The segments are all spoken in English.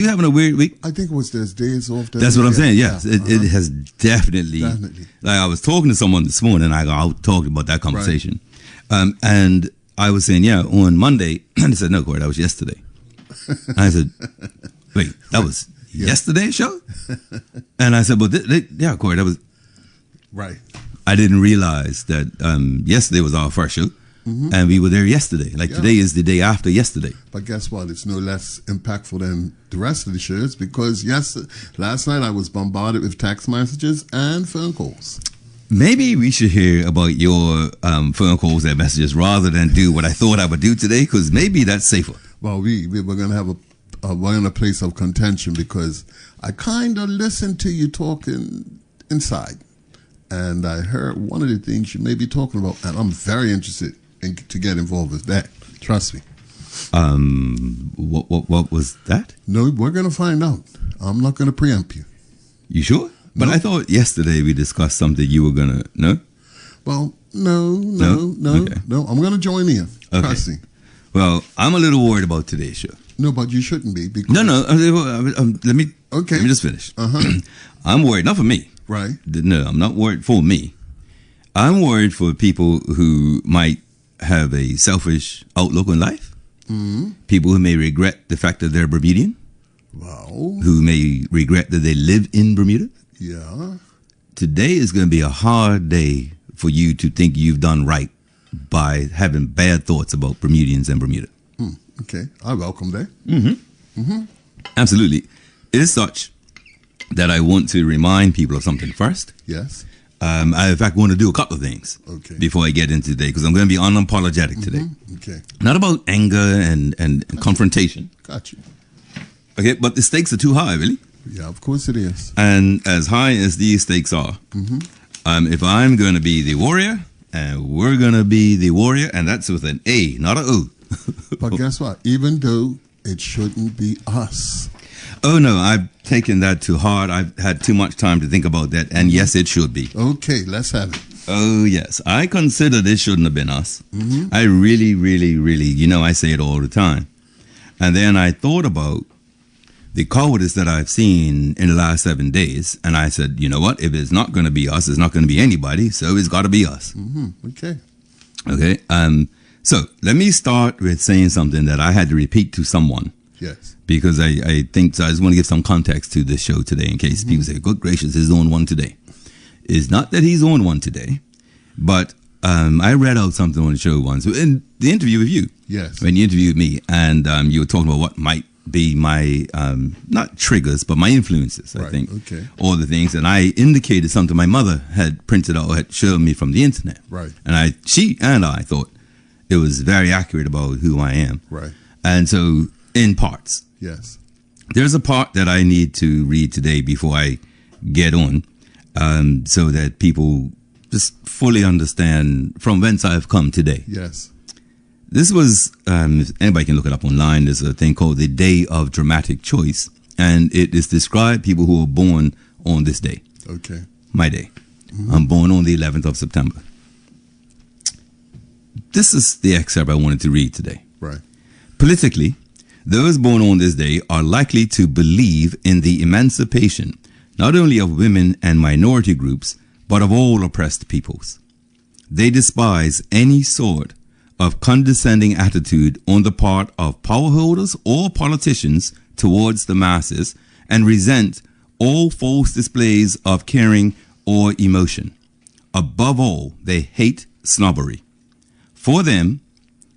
You having a weird week? I think it was there's days off. That's what I'm saying. Yes, it has definitely. Like I was talking to someone this morning. I talked about that conversation, and I was saying, on Monday, and they said, no, Corey, that was yesterday. And I said, wait, that was yesterday's show? And I said, well, Corey, that was right. I didn't realize that yesterday was our first show. And we were there yesterday. Like today is the day after yesterday. But guess what? It's no less impactful than the rest of the shows because last night I was bombarded with text messages and phone calls. Maybe we should hear about your phone calls and messages rather than do what I thought I would do today, because maybe that's safer. Well, we're going to have we're in a place of contention because I kind of listened to you talking inside. And I heard one of the things you may be talking about, and I'm very interested to get involved with that. Trust me. What was that? No, we're going to find out. I'm not going to preempt you. You sure? But I thought yesterday we discussed something you were going to, no? Well, no. I'm going to join in. Okay. Trust me. Well, I'm a little worried about today's show. No, but you shouldn't be. Because No. Let me just finish. I'm worried, not for me. Right. No, I'm not worried for me. I'm worried for people who might have a selfish outlook on life. People who may regret the fact that they're Bermudian. Wow. Who may regret that they live in Bermuda. Yeah. Today is going to be a hard day for you to think you've done right by having bad thoughts about Bermudians and Bermuda. Okay. I welcome that. Absolutely. It is such that I want to remind people of something first. Yes. I, in fact, want to do a couple of things before I get into today, because I'm going to be unapologetic today. Okay. Not about anger and confrontation. Got you. Okay, but the stakes are too high, really. Yeah, of course it is. And as high as these stakes are, if I'm going to be the warrior, and we're going to be the warrior, and that's with an A, not an O. But guess what? Even though it shouldn't be us. Oh, no, I've taken that too hard. I've had too much time to think about that. And yes, it should be. Okay, let's have it. Oh, yes. I consider this shouldn't have been us. I really, really, really, I say it all the time. And then I thought about the cowardice that I've seen in the last 7 days. And I said, you know what? If it's not going to be us, it's not going to be anybody. So it's got to be us. Okay. Okay. So let me start with saying something that I had to repeat to someone. Yes. Because I think so. I just want to give some context to this show today in case people say, good gracious, he's on one today. It's not that he's on one today, but I read out something on the show once in the interview with you. Yes. When you interviewed me, and you were talking about what might be my, not triggers, but my influences, I think. Okay. All the things. And I indicated something my mother had printed out or had shown me from the internet. Right. And she and I thought it was very accurate about who I am. Right. And so in parts. Yes. There's a part that I need to read today before I get on, so that people just fully understand from whence I've come today. Yes. This was, anybody can look it up online. There's a thing called the Day of Dramatic Choice, and it is described people who are born on this day. Okay. My day. I'm born on the 11th of September. This is the excerpt I wanted to read today. Right. Politically, those born on this day are likely to believe in the emancipation not only of women and minority groups, but of all oppressed peoples. They despise any sort of condescending attitude on the part of power holders or politicians towards the masses, and resent all false displays of caring or emotion. Above all, they hate snobbery. For them,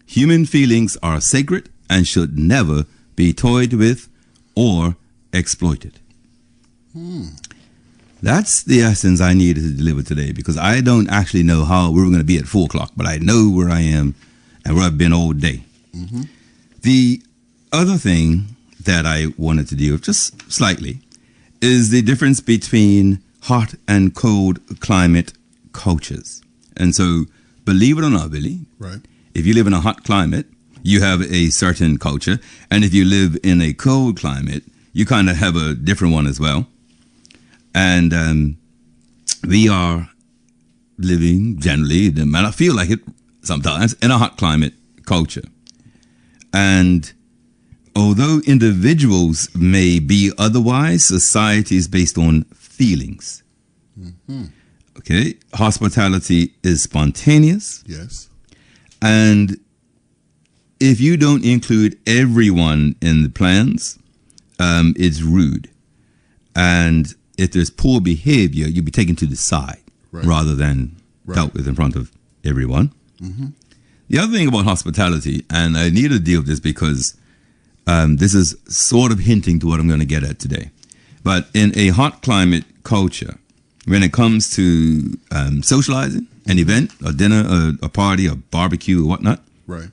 human feelings are sacred and should never be toyed with or exploited. That's the essence I needed to deliver today, because I don't actually know how we're going to be at 4 o'clock, but I know where I am and where I've been all day. The other thing that I wanted to deal with, just slightly, is the difference between hot and cold climate cultures. And so, believe it or not, Billy, Right. if you live in a hot climate, you have a certain culture. And if you live in a cold climate, you kind of have a different one as well. And we are living generally, it might not feel like it sometimes, in a hot climate culture. And although individuals may be otherwise, society is based on feelings. Okay, hospitality is spontaneous. Yes. And if you don't include everyone in the plans, it's rude. And if there's poor behavior, you'll be taken to the side rather than dealt with in front of everyone. The other thing about hospitality, and I need to deal with this because this is sort of hinting to what I'm going to get at today. But in a hot climate culture, when it comes to socializing, an event, a dinner, a party, a barbecue, or whatnot, right?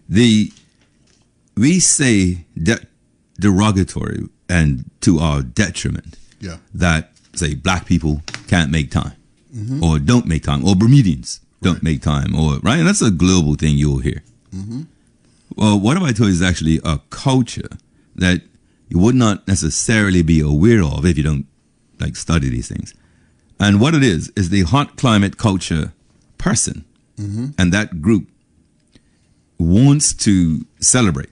We say derogatory and to our detriment that, say, black people can't make time, or don't make time, or Bermudians don't make time, or right, and that's a global thing you'll hear. Well, what if I told you is actually a culture that you would not necessarily be aware of if you don't study these things. And what it is the hot climate culture person, and that group wants to celebrate.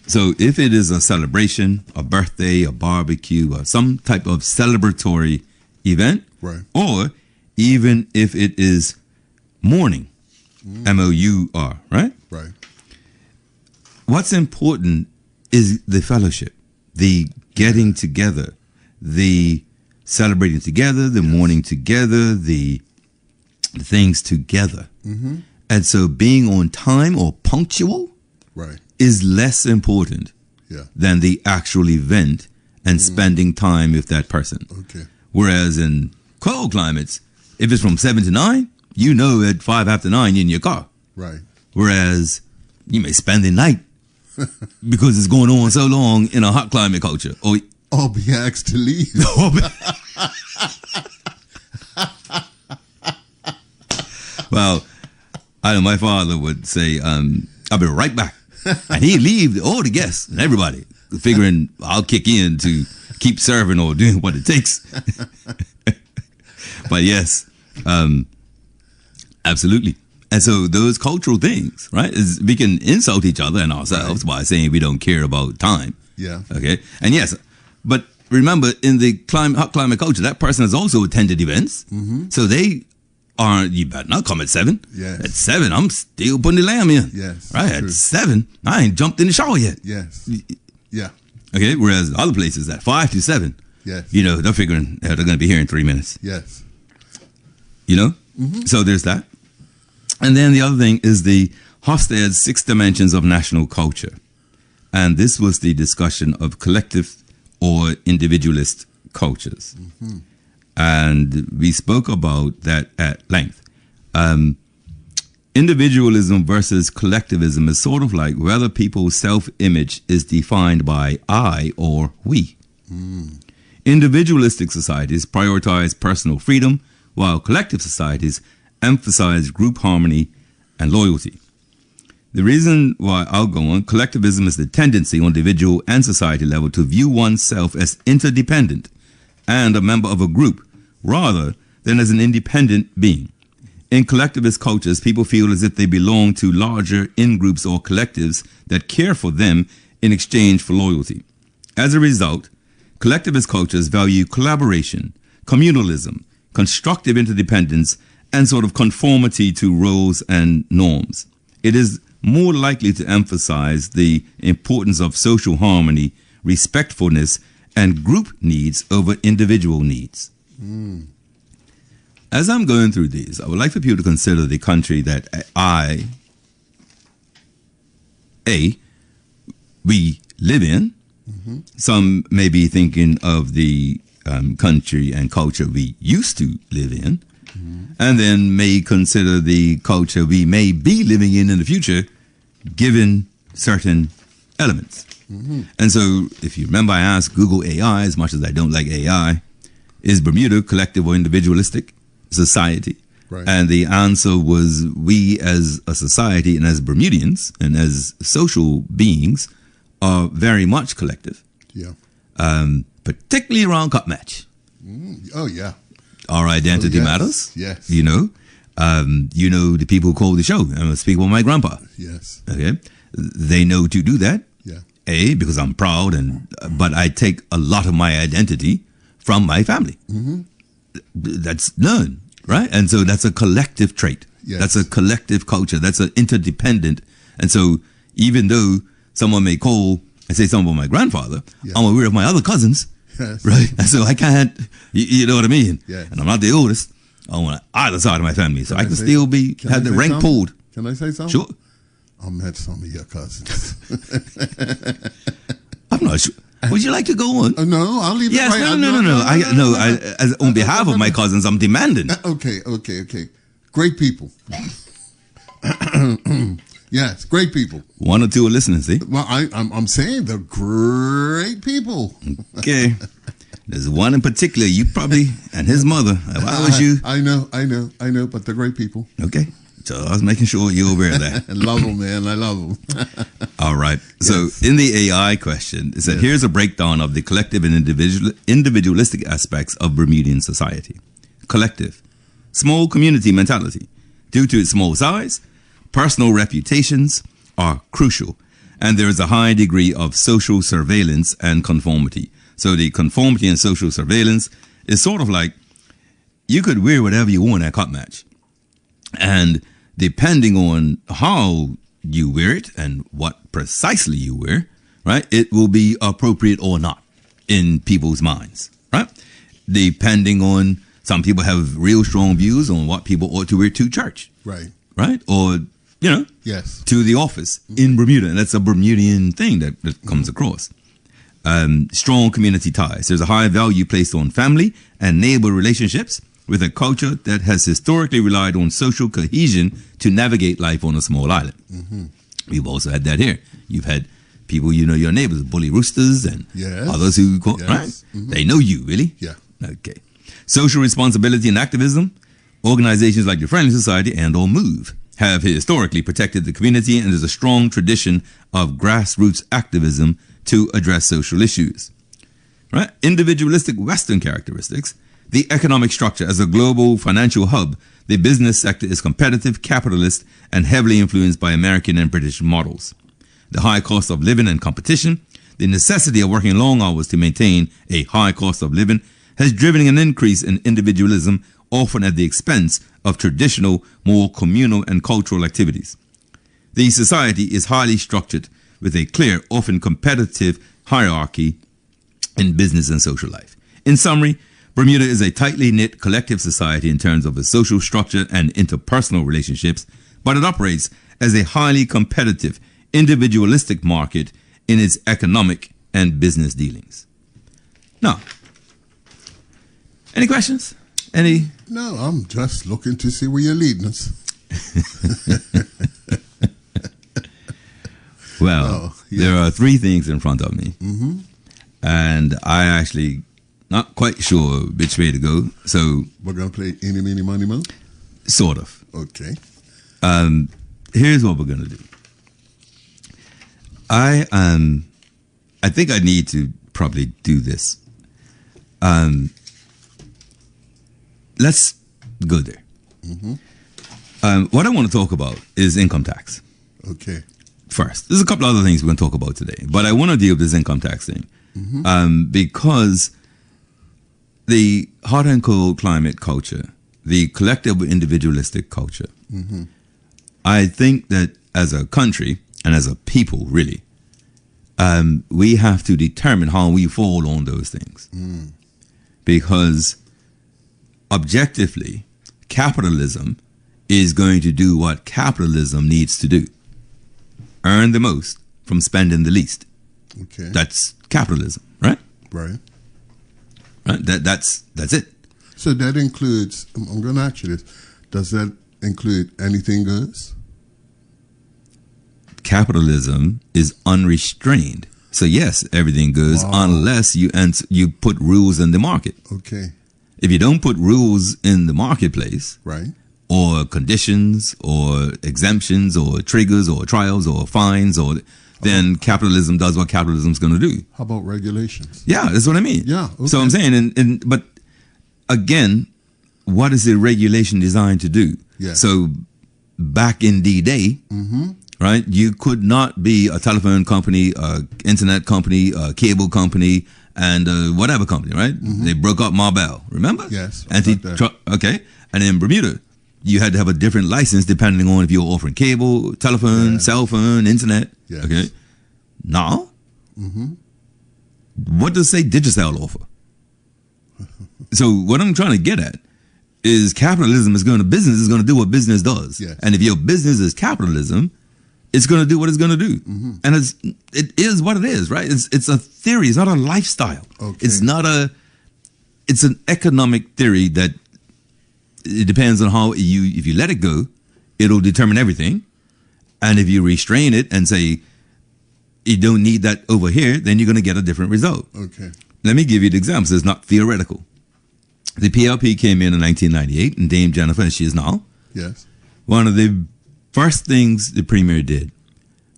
So if it is a celebration, a birthday, a barbecue, or some type of celebratory event, or even if it is mourning, M-O-U-R, right? Right. What's important is the fellowship, the getting together, the celebrating together, the mourning together, the things together. And so being on time or punctual is less important than the actual event and spending time with that person. Whereas in cold climates, if it's from 7 to 9, you know at 5 after 9 you're in your car. Whereas you may spend the night because it's going on so long in a hot climate culture. Or be asked to leave. Well, I know my father would say, I'll be right back. And he'd leave all the guests and everybody, figuring I'll kick in to keep serving or doing what it takes. But yes, absolutely. And so those cultural things, right, is we can insult each other and ourselves by saying we don't care about time. Okay. And yes, but remember, in the hot climate culture, that person has also attended events. So they aren't, you better not come at 7. At 7, I'm still putting the lamb in. Right. At 7, I ain't jumped in the shower yet. Okay. Whereas other places at 5 to 7, you know, they're figuring they're going to be here in 3 minutes. You know? So there's that. And then the other thing is the Hofstede's 6 dimensions of national culture. And this was the discussion of collective or individualist cultures. And we spoke about that at length. Individualism versus collectivism is sort of like whether people's self-image is defined by I or we. Individualistic societies prioritize personal freedom, while collective societies emphasize group harmony and loyalty. The reason why I'll go on, collectivism is the tendency on individual and society level to view oneself as interdependent and a member of a group rather than as an independent being. In collectivist cultures, people feel as if they belong to larger in-groups or collectives that care for them in exchange for loyalty. As a result, collectivist cultures value collaboration, communalism, constructive interdependence, and sort of conformity to roles and norms. It is more likely to emphasize the importance of social harmony, respectfulness, and group needs over individual needs. As I'm going through these, I would like for people to consider the country that we live in. Some may be thinking of the country and culture we used to live in, and then may consider the culture we may be living in the future, given certain elements. And so, if you remember, I asked Google AI, as much as I don't like AI, is Bermuda collective or individualistic society? And the answer was, we as a society and as Bermudians and as social beings are very much collective. Particularly around cup match. Our identity matters. You know, the people who call the show. I'm speaking about my grandpa. Okay. They know to do that. Yeah. A, because I'm proud, but I take a lot of my identity from my family. That's learned, right? And so that's a collective trait. Yes. That's a collective culture. That's an interdependent. And so even though someone may call and say something about my grandfather, yes. I'm aware of my other cousins, yes. right? And so I can't, you know what I mean? Yes. And I'm not the oldest. I'm on either side of my family. So I can still have the rank something? pulled. Can I say something? Sure. I met some of your cousins. I'm not sure. Would you like to go on? No, I'll leave yes, it right. No. On behalf of my cousins, I'm demanding. Okay. Great people. Yes, great people. One or two are listening, see? Well, I'm saying they're great people. Okay. There's one in particular, you probably, and his mother. If I was you. I know, but they're great people. Okay. So I was making sure you're aware of that. I love them, man. I love them. All right. Yes. So in the AI question, it said, yes. Here's a breakdown of the collective and individualistic aspects of Bermudian society. Collective. Small community mentality. Due to its small size, personal reputations are crucial, and there is a high degree of social surveillance and conformity. So the conformity and social surveillance is sort of like you could wear whatever you want at cop match. And depending on how you wear it and what precisely you wear, right, it will be appropriate or not in people's minds, right? Depending on, some people have real strong views on what people ought to wear to church. Right. Right? Or, yes, to the office in Bermuda. And that's a Bermudian thing that comes across. Strong community ties. There's a high value placed on family and neighbor relationships, with a culture that has historically relied on social cohesion to navigate life on a small island. We've also had that here. You've had people, your neighbors, bully roosters and yes. others who, yes. right? They know you, really? Yeah. Okay. Social responsibility and activism. Organizations like the Friendly Society and or MOVE have historically protected the community, and there's a strong tradition of grassroots activism to address social issues. Right? Individualistic Western characteristics. The economic structure. As a global financial hub, the business sector is competitive, capitalist, and heavily influenced by American and British models. The high cost of living and competition, the necessity of working long hours to maintain a high cost of living, has driven an increase in individualism, often at the expense of traditional, more communal and cultural activities. The society is highly structured, with a clear, often competitive hierarchy in business and social life. In summary, Bermuda is a tightly knit collective society in terms of its social structure and interpersonal relationships, but it operates as a highly competitive, individualistic market in its economic and business dealings. Now, any questions? No, I'm just looking to see where you're leading us. Well, there are three things in front of me, and I actually not quite sure which way to go. So we're gonna play Eeny, Meeny, Miny, Moe? Sort of. Okay. Here's what we're gonna do. I think I need to probably do this. Let's go there. What I want to talk about is income tax. Okay. First, there's a couple other things we're going to talk about today, but I want to deal with this income tax thing because the hot and cold climate culture, the collective individualistic culture, I think that as a country and as a people, really, we have to determine how we fall on those things. Because objectively, capitalism is going to do what capitalism needs to do. Earn the most from spending the least. Okay. That's capitalism, right? Right. Right. That's it. So that includes, I'm going to ask you this, does that include anything goes? Capitalism is unrestrained. So yes, everything goes unless you put rules in the market. Okay. If you don't put rules in the marketplace, right, or conditions or exemptions or triggers or trials or fines, or then capitalism does what capitalism's going to do. How about regulations? Yeah, that's what I mean. Yeah. Okay. So I'm saying, but again, what is the regulation designed to do? Yeah. So back in the day, right? You could not be a telephone company, a internet company, a cable company, and whatever company, right? They broke up Marbell, remember? Yes. Okay. And in Bermuda, you had to have a different license depending on if you were offering cable, telephone, cell phone, internet. Yes. Okay. Now, what does say Digicel offer? So what I'm trying to get at is business is going to do what business does. Yes. And if your business is capitalism, it's going to do what it's going to do. And it is what it is, right? It's a theory. It's not a lifestyle. Okay. It's an economic theory that it depends on how if you let it go, it'll determine everything. And if you restrain it and say, you don't need that over here, then you're going to get a different result. Okay. Let me give you the example. It's not theoretical. The PLP came in 1998, and Dame Jennifer, as she is now, yes, one of the first things the premier did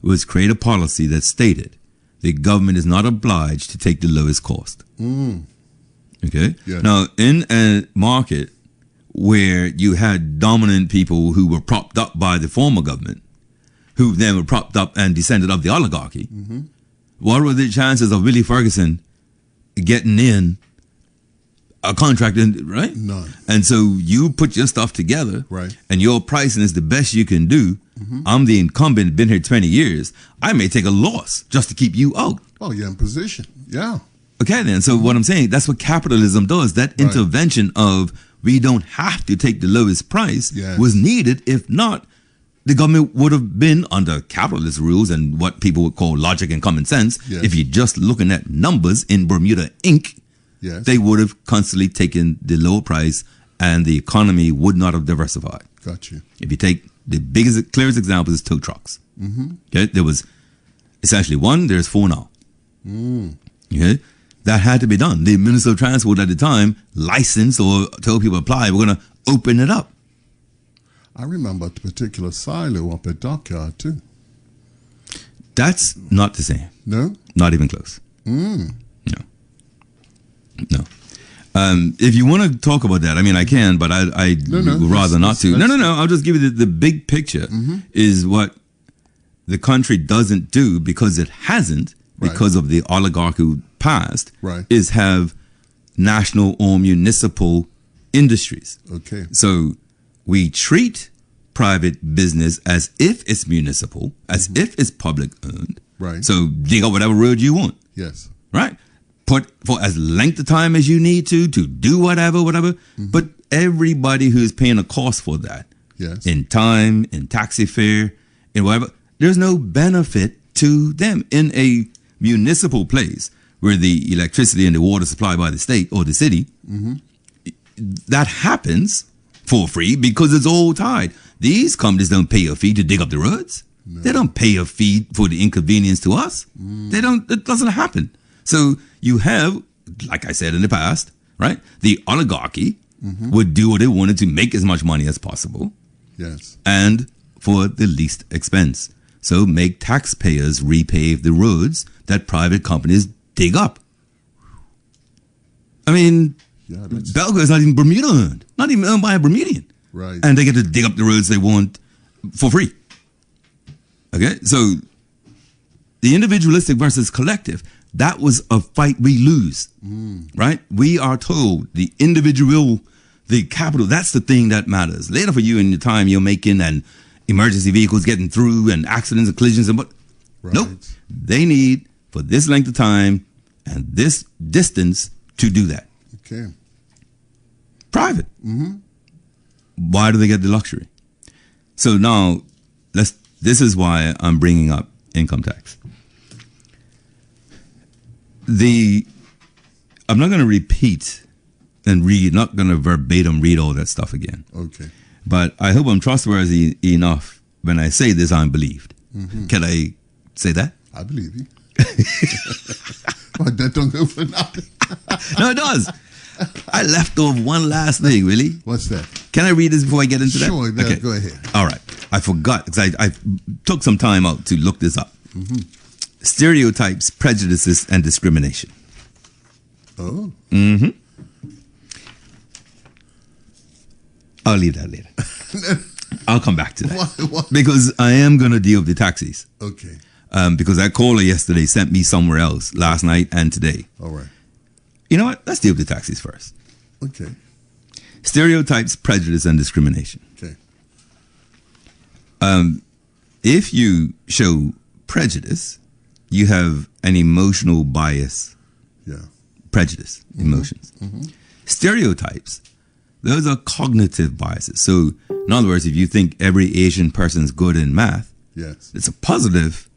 was create a policy that stated the government is not obliged to take the lowest cost. Okay? Yes. Now, in a market where you had dominant people who were propped up by the former government, who then were propped up and descended of the oligarchy, what were the chances of Willie Ferguson getting in a contract, right? None. And so you put your stuff together, right? And your pricing is the best you can do. I'm the incumbent, been here 20 years. I may take a loss just to keep you out. Oh, you're in position. Yeah. Okay, then. So what I'm saying, that's what capitalism does. That intervention of we don't have to take the lowest price was needed. If not, the government would have been under capitalist rules and what people would call logic and common sense. Yes. If you're just looking at numbers in Bermuda Inc., they would have constantly taken the lower price and the economy would not have diversified. Got you. If you take the clearest example is tow trucks. Okay, there was essentially one, there's four now. Okay, that had to be done. The Minister of Transport at the time licensed or told people apply, we're going to open it up. I remember a particular silo up at Dockyard too. That's not the same. No? Not even close. No. If you want to talk about that, I mean, I can, but I would rather not to. No. I'll just give you the big picture is what the country doesn't do because it hasn't, because of the oligarchical past, is have national or municipal industries. Okay. So we treat private business as if it's municipal, as if it's public owned. Right. So dig out whatever road you want. Yes. Right. Put for as length of time as you need to do whatever. But everybody who's paying a cost for that, in time, in taxi fare, in whatever, there's no benefit to them. In a municipal place where the electricity and the water supplied by the state or the city, that happens for free because it's all tied. These companies don't pay a fee to dig up the roads. No. They don't pay a fee for the inconvenience to us. They don't. It doesn't happen. So you have, like I said in the past, right? The oligarchy would do what they wanted to make as much money as possible. Yes. And for the least expense. So make taxpayers repave the roads that private companies dig up. I mean, Belga is not even Bermuda owned. Not even owned by a Bermudian. Right. And they get to dig up the roads they want for free. Okay? So the individualistic versus collective, that was a fight we lose, right? We are told the individual, the capital, that's the thing that matters. Later for you in the time you're making and emergency vehicles getting through and accidents and collisions and nope. They need for this length of time and this distance to do that. Okay. Private. Why do they get the luxury? So now this is why I'm bringing up income tax. I'm not going to repeat and read, not going to verbatim read all that stuff again. Okay. But I hope I'm trustworthy enough when I say this, I'm believed. Can I say that? I believe you. But that don't go for nothing. No, it does. I left off one last thing, really. What's that? Can I read this before I get into that? Sure, okay. Go ahead. All right. I forgot because I took some time out to look this up. Stereotypes, prejudices, and discrimination. Oh. I'll leave that later. I'll come back to that. Why? Because I am going to deal with the taxis. Okay. Because that caller yesterday sent me somewhere else last night and today. All right. You know what? Let's deal with the taxis first. Okay. Stereotypes, prejudice, and discrimination. Okay. If you show prejudice, you have an emotional bias. Yeah. Prejudice, emotions. Stereotypes, those are cognitive biases. So, in other words, if you think every Asian person is good in math, Yes. it's a positive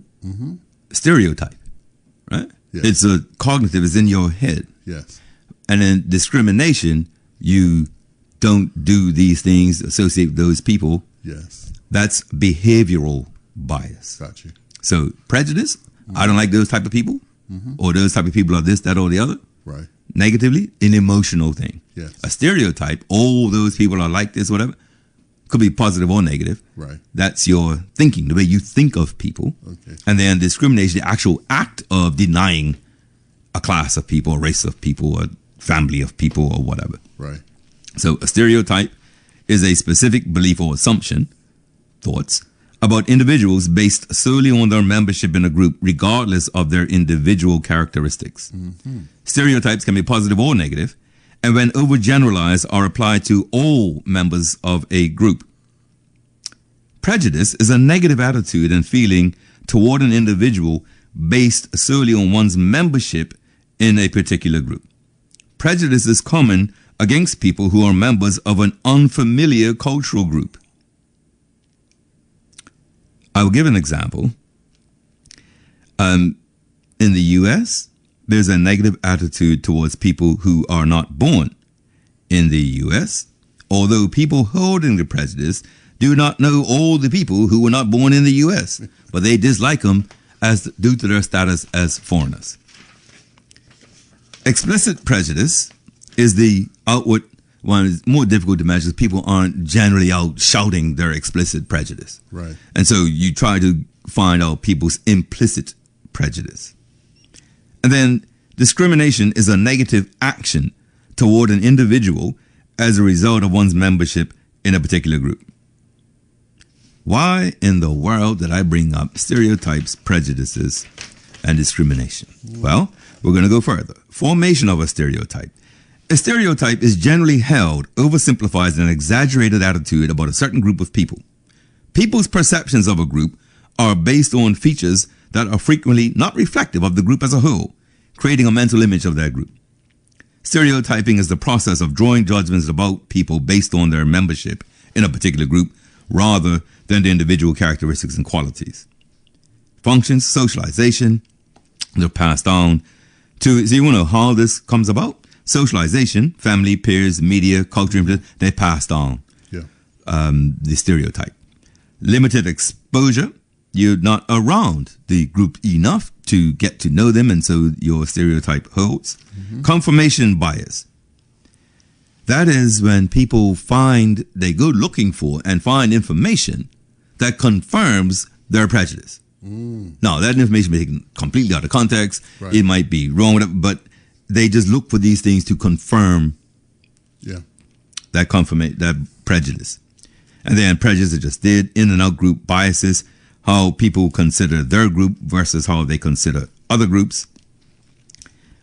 stereotype, right? Yes. It's a cognitive, it's in your head. Yes. And then discrimination, you don't do these things, associate with those people. Yes. That's behavioral bias. Got you. So prejudice, I don't like those type of people, or those type of people are this, that, or the other. Right. Negatively, an emotional thing. Yes. A stereotype, all those people are like this, whatever, could be positive or negative. Right. That's your thinking, the way you think of people. Okay. And then discrimination, the actual act of denying a class of people, a race of people, a family of people, or whatever. Right. So a stereotype is a specific belief or assumption, thoughts, about individuals based solely on their membership in a group, regardless of their individual characteristics. Stereotypes can be positive or negative, and when overgeneralized are applied to all members of a group. Prejudice is a negative attitude and feeling toward an individual based solely on one's membership in a particular group. Prejudice is common against people who are members of an unfamiliar cultural group. I will give an example. In the U.S., there's a negative attitude towards people who are not born in the U.S., although people holding the prejudice do not know all the people who were not born in the U.S., but they dislike them due to their status as foreigners. Explicit prejudice is the outward one. Is more difficult to measure. People aren't generally out shouting their explicit prejudice. Right. And so you try to find out people's implicit prejudice. And then discrimination is a negative action toward an individual as a result of one's membership in a particular group. Why in the world did I bring up stereotypes, prejudices, and discrimination? Well, we're going to go further. Formation of a stereotype. A stereotype is generally held, oversimplifies, an exaggerated attitude about a certain group of people. People's perceptions of a group are based on features that are frequently not reflective of the group as a whole, creating a mental image of that group. Stereotyping is the process of drawing judgments about people based on their membership in a particular group rather than the individual characteristics and qualities. Functions, socialization, they're passed on to, so you want to know how this comes about? Socialization, family, peers, media, culture, they passed on the stereotype. Limited exposure, you're not around the group enough to get to know them, and so your stereotype holds. Confirmation bias. That is when people they go looking for and find information that confirms their prejudice. Now, that information may be taken completely out of context. Right. It might be wrong, but they just look for these things to confirm that prejudice. And then prejudice is just in and out group biases, how people consider their group versus how they consider other groups.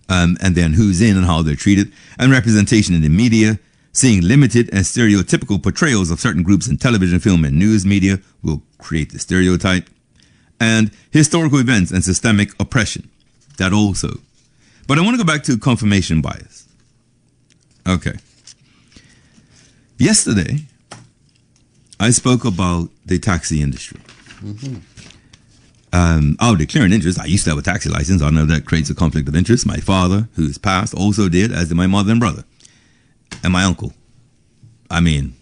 And then who's in and how they're treated. And representation in the media, seeing limited and stereotypical portrayals of certain groups in television, film, and news media will create the stereotype. And historical events and systemic oppression, that also. But I want to go back to confirmation bias. Okay. Yesterday, I spoke about the taxi industry. I'll declare an interest. I used to have a taxi license. I know that creates a conflict of interest. My father, who's passed, also did, as did my mother and brother. And my uncle. I mean,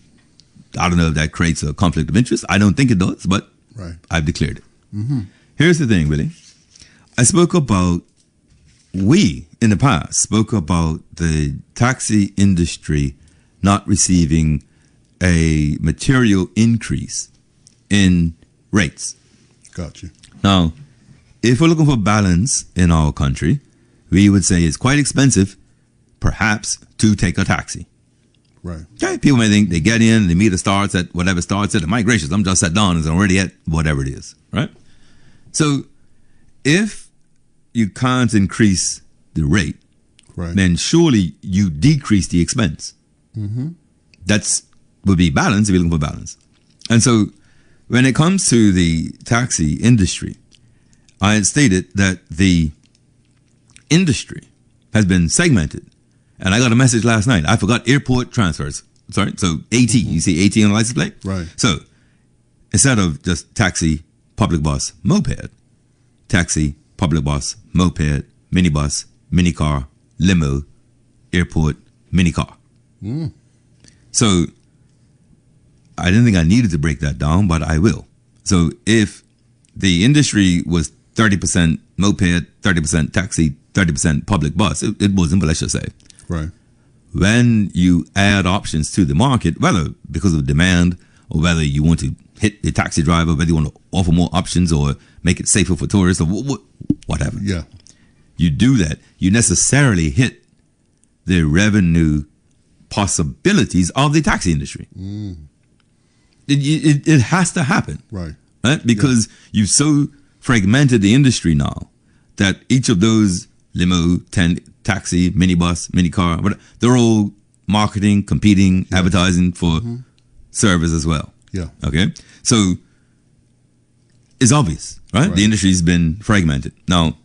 I don't know if that creates a conflict of interest. I don't think it does, but I've declared it. Here's the thing, Willie. I spoke about, we in the past spoke about the taxi industry not receiving a material increase in rates. Got you. Now, if we're looking for balance in our country, we would say it's quite expensive, perhaps, to take a taxi. Right. Okay, people may think they get in, the meter starts at whatever starts at. My gracious, I'm just sat down and it's already at whatever it is, right? So if you can't increase the rate, right, then surely you decrease the expense. Mm-hmm. That's would be balance if you're looking for balance. And so when it comes to the taxi industry, I had stated that the industry has been segmented. And I got a message last night. I forgot airport transfers. Sorry. So AT, you see AT on the license plate? Right. So instead of just taxi, public bus, moped, taxi, public bus, moped, minibus, minicar, limo, airport, minicar. Mm. So I didn't think I needed to break that down, but I will. So if the industry was 30% moped, 30% taxi, 30% public bus, it wasn't, but let's just say. Right. When you add options to the market, whether because of demand or whether you want to hit the taxi driver, whether you want to offer more options or make it safer for tourists or whatever. Yeah. You do that, you necessarily hit the revenue possibilities of the taxi industry. Mm. It has to happen. Right. Right? Because you've so fragmented the industry now that each of those limo, taxi, minibus, minicar, they're all marketing, competing, advertising for service as well. Yeah. Okay. So it's obvious, right? The industry's been fragmented. Now,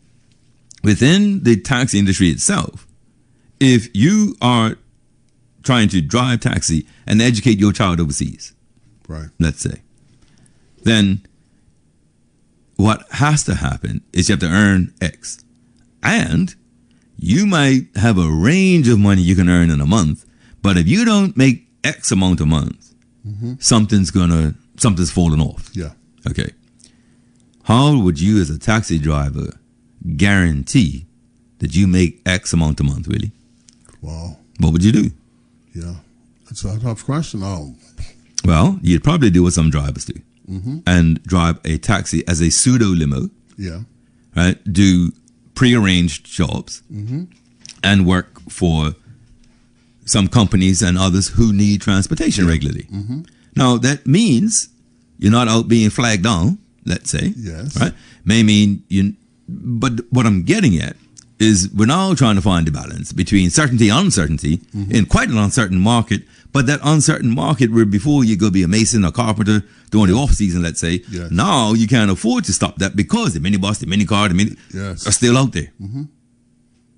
within the taxi industry itself, if you are trying to drive taxi and educate your child overseas, right, let's say, then what has to happen is you have to earn X. And you might have a range of money you can earn in a month, but if you don't make X amount a month, something's falling off. Yeah. Okay. How would you as a taxi driver guarantee that you make X amount a month, really? Wow. What would you do? Yeah. That's a tough question. Oh. Well, you'd probably do what some drivers do and drive a taxi as a pseudo limo. Yeah. Right? Do prearranged jobs and work for some companies and others who need transportation regularly. Now, that means you're not out being flagged down, let's say. Yes. Right? May mean you, but what I'm getting at is we're now trying to find a balance between certainty and uncertainty in quite an uncertain market, but that uncertain market where before you go be a mason or carpenter during the off season, let's say, now you can't afford to stop that because the minibus, the minicar, are still out there.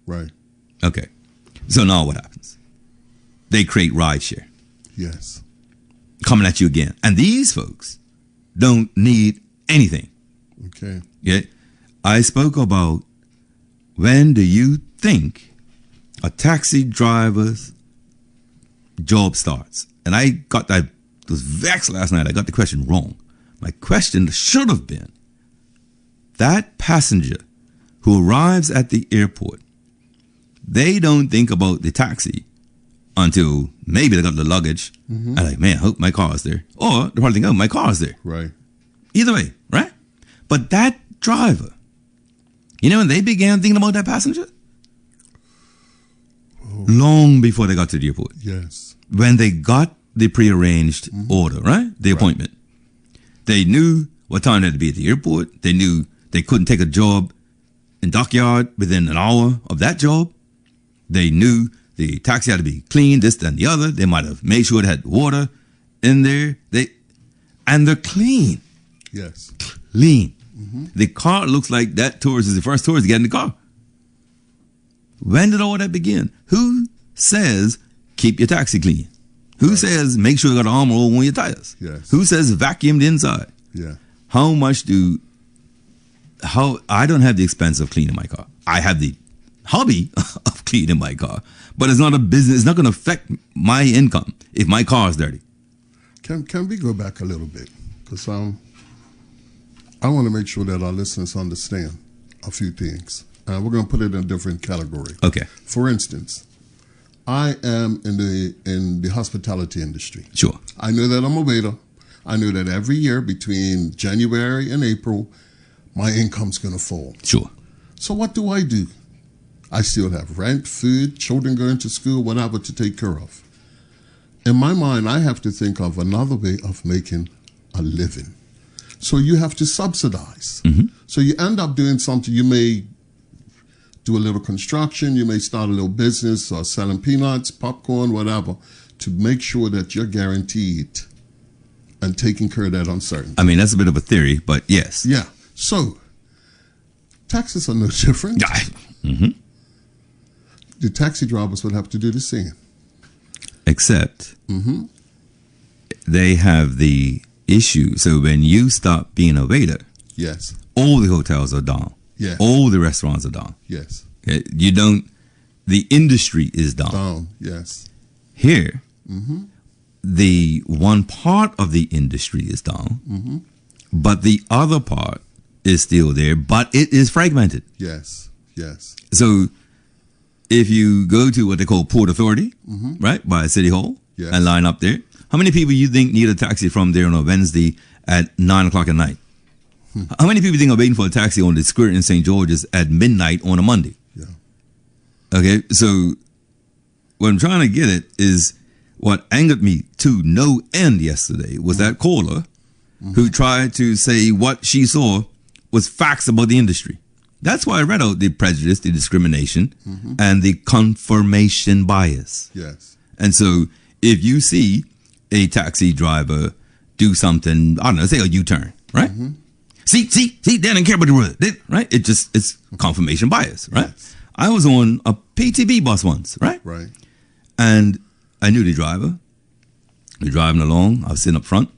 Right. Okay. So now what happens? They create rideshare. Yes. Coming at you again. And these folks don't need anything. Okay. Yeah. I spoke about when do you think a taxi driver's job starts? And I was vexed last night. I got the question wrong. My question should have been that passenger who arrives at the airport, they don't think about the taxi until maybe they got the luggage. And like, man, I hope my car is there. Or they probably think, oh, my car is there. Right. Either way, right? But that driver, you know, when they began thinking about that passenger, long before they got to the airport. Yes. When they got the prearranged order, right? The appointment. They knew what time they had to be at the airport. They knew they couldn't take a job in dockyard within an hour of that job. They knew the taxi had to be clean, this, that, and the other. They might have made sure it had water in there. And they're clean. Yes. Clean. The car looks like that tourist is the first tourist to get in the car. When did all that begin? Who says keep your taxi clean? Who says make sure you got an armor on your tires? Yes. Who says vacuum the inside? Yeah. I don't have the expense of cleaning my car. I have the hobby of cleaning my car, but it's not a business. It's not going to affect my income if my car is dirty. Can we go back a little bit? Because I want to make sure that our listeners understand a few things. We're going to put it in a different category. Okay. For instance, I am in the hospitality industry. Sure. I know that I'm a waiter. I know that every year between January and April, my income's going to fall. Sure. So what do? I still have rent, food, children going to school, whatever to take care of. in my mind, I have to think of another way of making a living. So you have to subsidize. So you end up doing something. You may do a little construction. You may start a little business or selling peanuts, popcorn, whatever, to make sure that you're guaranteed and taking care of that uncertainty. I mean, that's a bit of a theory, but yes. Yeah. So taxes are no different. The taxi drivers would have to do the same. Except they have the issue. So when you stop being a waiter, Yes. all the hotels are down. Yes. All the restaurants are down. Yes. Okay? You don't, the industry is down. Down. Yes. Here, the one part of the industry is down, but the other part is still there, but it is fragmented. Yes. Yes. So if you go to what they call Port Authority, right, by City Hall, Yes. and line up there, how many people you think need a taxi from there on a Wednesday at 9 o'clock at night? How many people think are waiting for a taxi on the square in St. George's at midnight on a Monday? Yeah. Okay, so what I'm trying to get at is what angered me to no end yesterday was that caller who tried to say what she saw was facts about the industry. That's why I read out the prejudice, the discrimination, and the confirmation bias. Yes. And so if you see a taxi driver do something, I don't know, say a U-turn, right? See, they didn't care about the road, right? It's confirmation bias, right? Yes. I was on a PTB bus once, right? Right. And I knew the driver. We were driving along. I was sitting up front.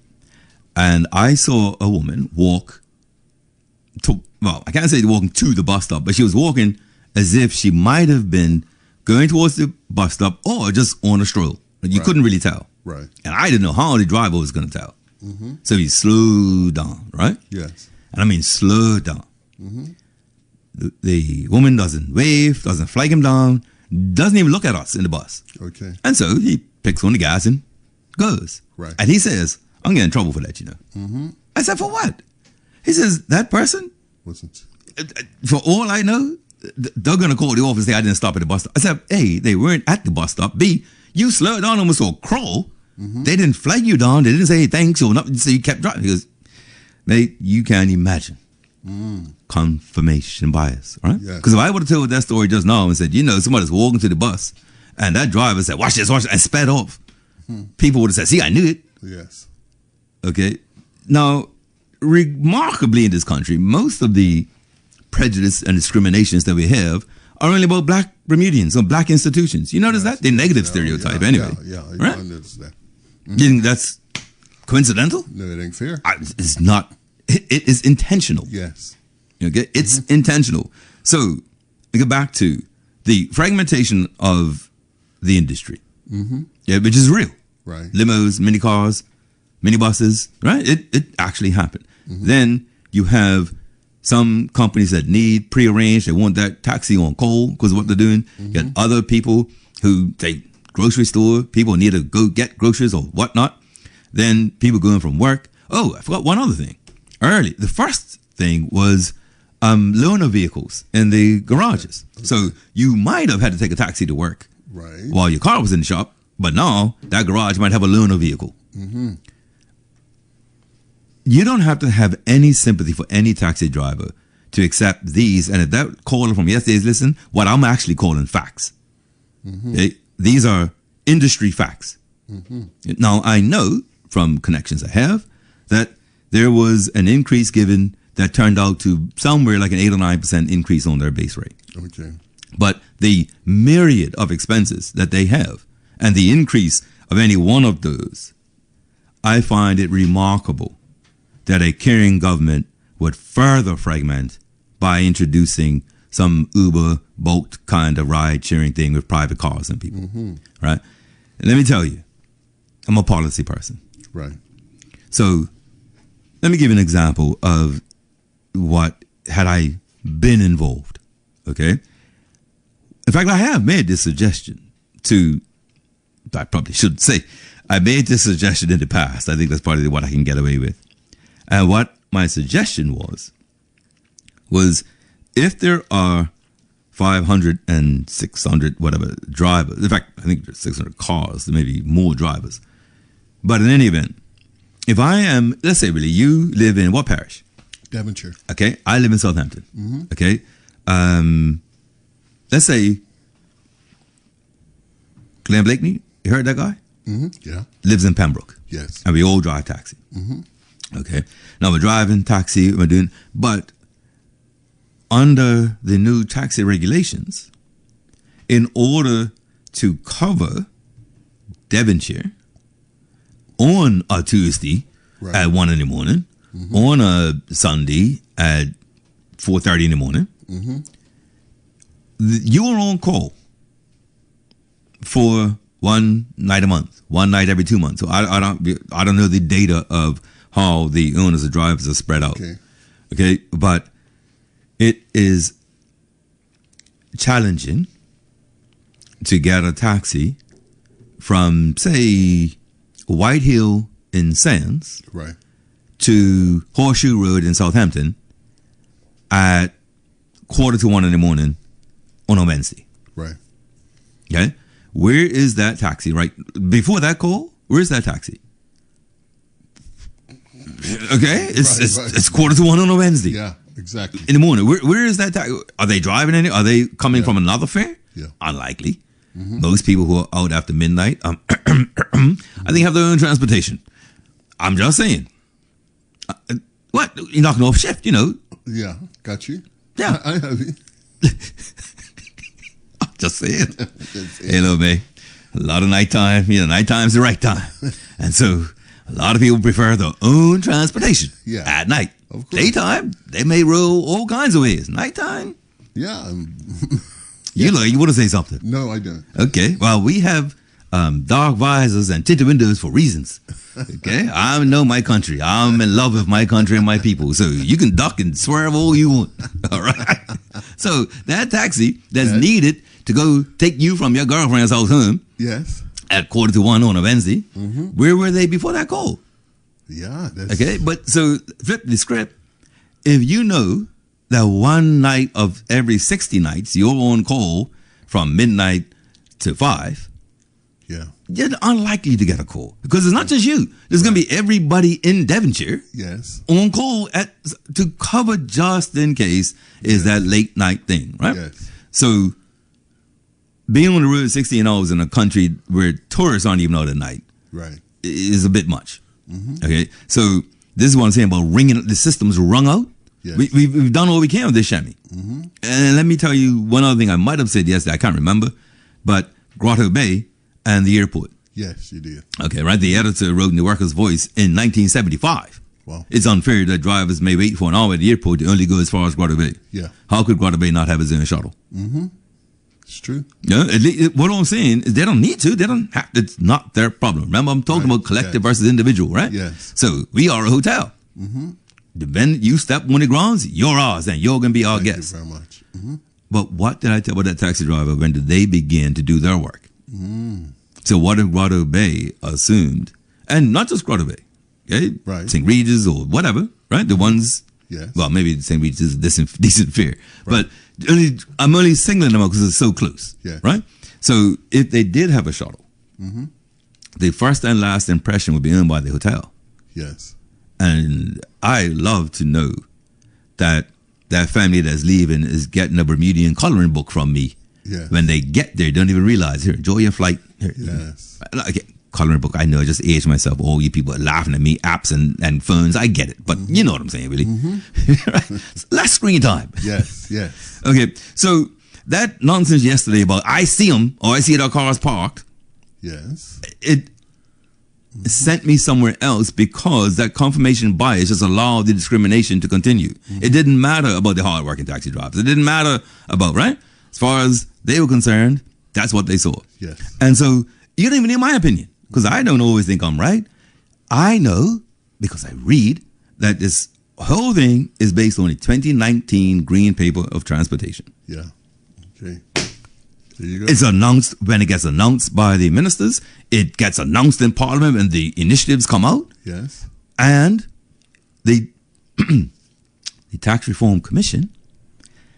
And I saw a woman walk to, well, I can't say walking to the bus stop, but she was walking as if she might have been going towards the bus stop or just on a stroll. You couldn't really tell. Right. And I didn't know how the driver was going to tell. So he slowed down, right? Yes. And I mean, slowed down. The woman doesn't wave, doesn't flag him down, doesn't even look at us in the bus. Okay. And so he picks on the gas and goes. Right. And he says, I'm getting in trouble for that, you know. I said, for what? He says, that person, Wasn't. for all I know, they're going to call the office and say I didn't stop at the bus stop. I said, A, they weren't at the bus stop. B, you slowed down almost to a crawl. They didn't flag you down. They didn't say hey, thanks or nothing. So you kept driving. He goes, mate, you can't imagine. Confirmation bias, right? Yes. Because if I would have told that story just now and said, you know, somebody's walking to the bus and that driver said, watch this, and sped off, people would have said, see, I knew it. Yes. Okay. Now, remarkably in this country, most of the prejudice and discriminations that we have are only about black Bermudians or black institutions. You notice that? The negative stereotype anyway. Yeah, right? I noticed that. You think that's coincidental? No, it ain't fair. It's not. It is intentional. Yes. Okay? It's intentional. So, we go back to the fragmentation of the industry, yeah, which is real. Right. Limos, mini cars, minibuses, right? It actually happened. Then you have some companies that need prearranged, they want that taxi on call because of what they're doing. You got other people who, say, grocery store, people need to go get groceries or whatnot. Then people going from work. Oh, I forgot one other thing. Early, the first thing was loaner vehicles in the garages. Okay. So you might have had to take a taxi to work while your car was in the shop, but now that garage might have a loaner vehicle. You don't have to have any sympathy for any taxi driver to accept these. And if that caller from yesterday's listen, what I'm actually calling facts. Okay? These are industry facts. Now, I know from connections I have that there was an increase given that turned out to somewhere like an 8 or 9% increase on their base rate. Okay. But the myriad of expenses that they have and the increase of any one of those, I find it remarkable that a caring government would further fragment by introducing some Uber, Bolt kind of ride-sharing thing with private cars and people, right? And let me tell you, I'm a policy person. Right. So let me give you an example of what had I been involved, okay? In fact, I have made this suggestion to, I probably shouldn't say, I made this suggestion in the past. I think that's probably what I can get away with. And what my suggestion was if there are 500 and 600, whatever, drivers, in fact, I think there's 600 cars, there may be more drivers, But in any event, if I am, let's say, really, you live in what parish? Devonshire. Okay, I live in Southampton. Okay, let's say Glenn Blakeney. You heard that guy? Yeah. Lives in Pembroke. Yes. And we all drive taxi. Okay. Now we're driving taxi. We're doing, but under the new taxi regulations, in order to cover Devonshire on a Tuesday at 1 in the morning, on a Sunday at 4:30 in the morning, you are on call for one night a month, one night every 2 months. So I don't know the data of how the owners of drivers are spread out. Okay, but it is challenging to get a taxi from, say, Whitehill in Sands to Horseshoe Road in Southampton at 1:45 in the morning on a Wednesday. Right. Okay. Where is that taxi? Right before that call, where's that taxi? Okay, it's 1:45 on a Wednesday. Yeah, exactly. In the morning, where is that taxi? Are they driving any? Are they coming from another fare? Yeah, unlikely. Most people who are out after midnight, I think, have their own transportation. I'm just saying. What? You're knocking off shift, you know? Yeah, got you. Yeah, I have you. Just saying. Hey, look, man. A lot of nighttime, nighttime's the right time. And so a lot of people prefer their own transportation at night. Of course. Daytime, they may roll all kinds of ways. Nighttime? Yeah. You want to say something? No, I don't. Okay. Well, we have dark visors and tinted windows for reasons. Okay? I know my country. I'm in love with my country and my people. So you can duck and swerve all you want. All right? So that taxi that's needed to go take you from your girlfriend's house home at 1:45 on a Wednesday, where were they before that call? Yeah. Okay? But so flip the script. If you know that one night of every 60 nights you're on call from midnight to 5, you're unlikely to get a call, because it's not just you. There's going to be everybody in Devonshire on call to cover just in case is that late night thing, right? So being on the road 16 hours in a country where tourists aren't even out at night is a bit much. Okay, so this is what I'm saying about ringing. The system's rung out. We've done all we can with this chamois. And let me tell you one other thing I might have said yesterday. I can't remember, but Grotto Bay and the airport. Yes, you did. Okay, right. The editor wrote in the Worker's Voice in 1975. Wow. It's unfair that drivers may wait for an hour at the airport to only go as far as Grotto Bay. Yeah. How could Grotto Bay not have its own shuttle? It's true. Yeah. What I'm saying is they don't need to. They don't have. It's not their problem. Remember, I'm talking about collective versus individual, right? Yes. So we are a hotel. The minute you step on the grounds, you're ours, and you're going to be our guest. Thank you very much. But what did I tell about that taxi driver? When did they begin to do their work? So what if Grotto Bay assumed, and not just Grotto Bay, okay? St. Regis or whatever, right? The ones, well, maybe St. Regis is a decent fare, but I'm only singling them out because it's so close, right? So if they did have a shuttle, the first and last impression would be owned by the hotel. Yes. And I love to know that that family that's leaving is getting a Bermudian coloring book from me. When they get there, don't even realize, here, enjoy your flight. Here, okay, coloring book, I know, I just aged myself. All you people are laughing at me, apps and phones, I get it. But you know what I'm saying, really. Less screen time. Yes. Okay, so that nonsense yesterday about I see them or I see their cars parked. It sent me somewhere else, because that confirmation bias just allowed the discrimination to continue. It didn't matter about the hardworking taxi drivers. It didn't matter about, right? As far as they were concerned, that's what they saw. And so you don't even need my opinion, because I don't always think I'm right. I know, because I read, that this whole thing is based on the 2019 Green Paper of Transportation. Okay. There you go. It's announced when it gets announced by the ministers. It gets announced in Parliament when the initiatives come out. And the Tax Reform Commission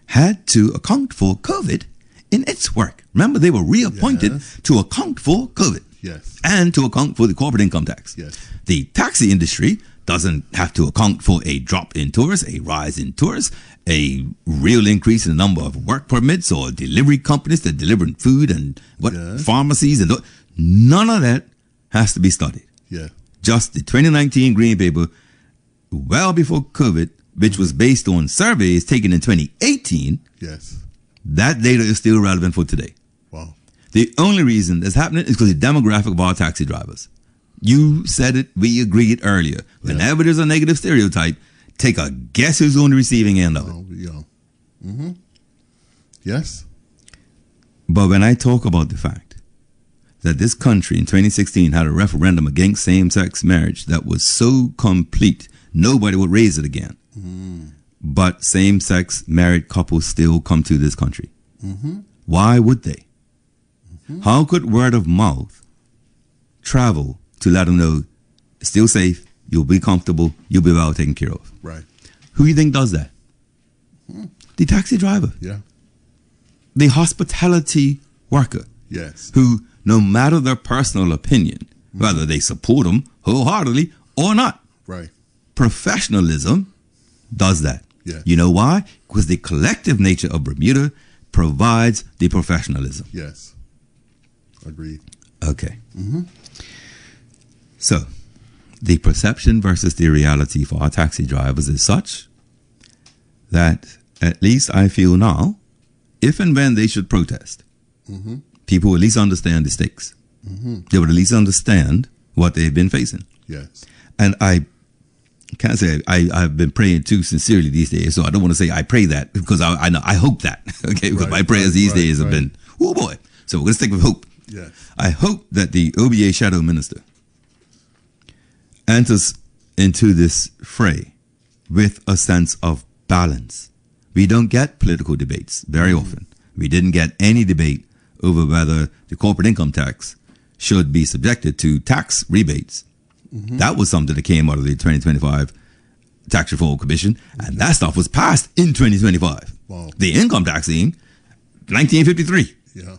had to account for COVID in its work. Remember, they were reappointed to account for COVID. Yes. and to account for the corporate income tax. Yes. The taxi industry doesn't have to account for a drop in tourists, a rise in tourists, a real increase in the number of work permits or delivery companies that deliver food and pharmacies and none of that has to be studied. Yeah. Just the 2019 Green Paper, well before COVID, which was based on surveys taken in 2018. Yes. That data is still relevant for today. Wow. The only reason that's happening is because of the demographic of our taxi drivers. You said it, we agreed earlier. Whenever there's a negative stereotype, take a guess who's on the receiving end of it. Yes. But when I talk about the fact that this country in 2016 had a referendum against same-sex marriage that was so complete, nobody would raise it again. But same-sex married couples still come to this country. Why would they? How could word of mouth travel to let them know it's still safe, you'll be comfortable, you'll be well taken care of? Right. Who do you think does that? The taxi driver. Yeah. The hospitality worker. Yes. Who, no matter their personal opinion, whether they support them wholeheartedly or not, right, professionalism does that. Yeah. You know why? Because the collective nature of Bermuda provides the professionalism. Yes. Agreed. Okay. So, the perception versus the reality for our taxi drivers is such that, at least I feel now, if and when they should protest, people will at least understand the stakes. They would at least understand what they've been facing. Yes. And I can't say I've been praying too sincerely these days, so I don't want to say I pray that because I know I hope that. Okay, because my prayers these days have been, oh boy. So we're going to stick with hope. Yes. I hope that the OBA shadow minister enters into this fray with a sense of balance. We don't get political debates very often. We didn't get any debate over whether the corporate income tax should be subjected to tax rebates. That was something that came out of the 2025 Tax Reform Commission, and that stuff was passed in 2025. Wow. The income tax scene, 1953. Yeah.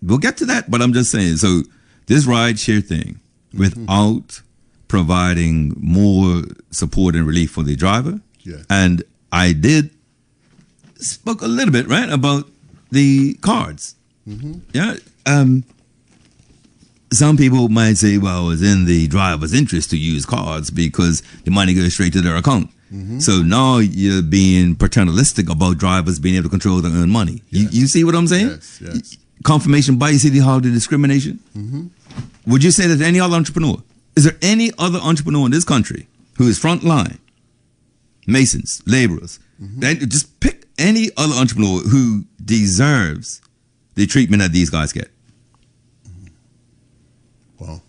We'll get to that, but I'm just saying, so this ride share thing, without providing more support and relief for the driver, and I did spoke a little bit, right, about the cards. Yeah. Some people might say, well, it's in the driver's interest to use cards because the money goes straight to their account. So now you're being paternalistic about drivers being able to control their own money. You see what I'm saying? Yes, yes. Confirmation bias, see how the discrimination? Would you say that to any other entrepreneur? Is there any other entrepreneur in this country who is front line, masons, laborers, just pick any other entrepreneur who deserves the treatment that these guys get? Wow.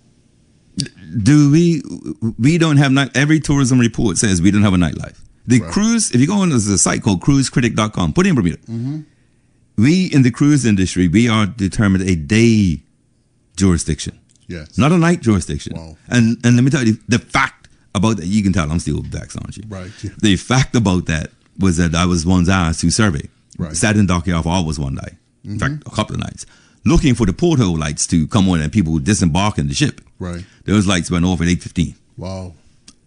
Do we don't have every tourism report says we don't have a nightlife. The cruise, if you go on, there's a site called cruisecritic.com, put in Bermuda. We in the cruise industry, we are determined a day jurisdiction. Yes. Not a night jurisdiction. Wow. And let me tell you, the fact about that, you can tell I'm still vexed, aren't you? Right. Yeah. The fact about that was that I was once asked to survey. Sat in dockyard for hours one night. In fact, a couple of nights. Looking for the porthole lights to come on and people would disembark in the ship. Right. Those lights went off at 8:15. Wow.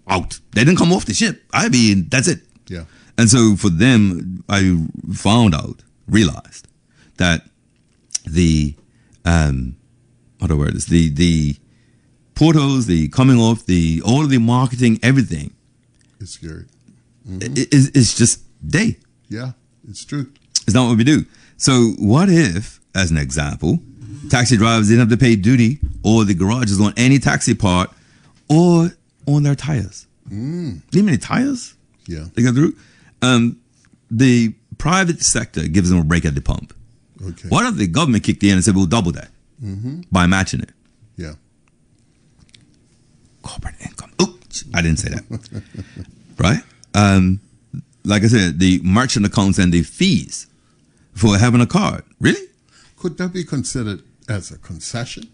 Out. They didn't come off the ship. I mean, that's it. Yeah. And so for them, I realized that the the portholes, the coming off, all of the marketing, everything. It's scary. It's just day. Yeah, it's true. It's not what we do. So what if, as an example, taxi drivers didn't have to pay duty or the garages on any taxi part or on their tires? Even the tires? Yeah. They go through. The private sector gives them a break at the pump. Okay. What if the government kicked in and said, we'll double that by matching it? Yeah. Corporate income. Oops, I didn't say that. Right? Like I said, the merchant accounts and the fees for having a card. Really? Could that be considered as a concession?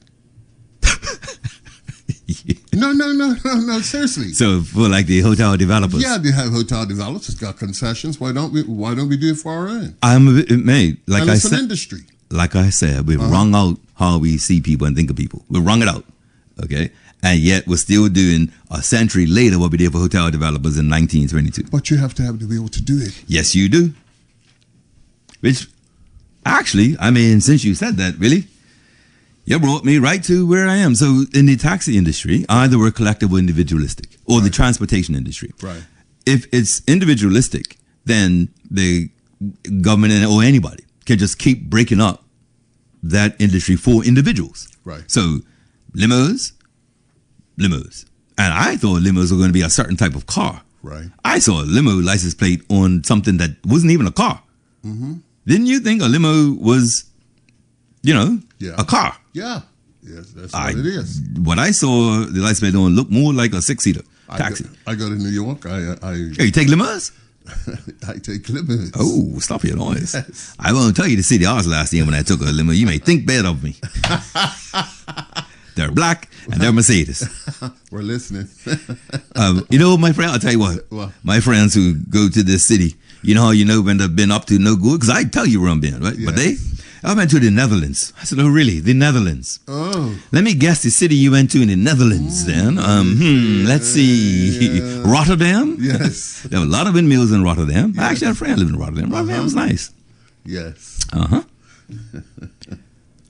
No, seriously. So for like the hotel developers. Yeah, they have hotel developers got concessions. Why don't we do it for our own? I'm a bit made. Like and I it's said, an industry. like I said, we've wrung out how we see people and think of people. We've wrung it out, okay? And yet we're still doing a century later what we did for hotel developers in 1922. But you have to be able to do it. Yes, you do. Which, actually, I mean, since you said that, really, you brought me right to where I am. So in the taxi industry, either we're collective or individualistic, or the transportation industry. Right. If it's individualistic, then the government or anybody can just keep breaking up that industry for individuals. Right. So limos. And I thought limos were going to be a certain type of car. Right. I saw a limo license plate on something that wasn't even a car. Mm-hmm. Didn't you think a limo was, a car? Yeah. Yes, that's what it is. What I saw the license plate on looked more like a 6-seater taxi. I go to New York. Hey, you take limos? I take limos. Oh, stop your noise. Yes. I won't tell you the city I was last year when I took a limo. You may think bad of me. They're black and they're Mercedes. We're listening. My friend, I'll tell you what. My friends who go to this city, you know how you know when they've been up to no good? Because I tell you where I've been, right? Yes. But I went to the Netherlands. I said, oh, really? The Netherlands? Oh. Let me guess the city you went to in the Netherlands then. Let's see. Yeah. Rotterdam? Yes. There were a lot of windmills in Rotterdam. Yes. I actually had a friend living in Rotterdam. Rotterdam was nice. Yes.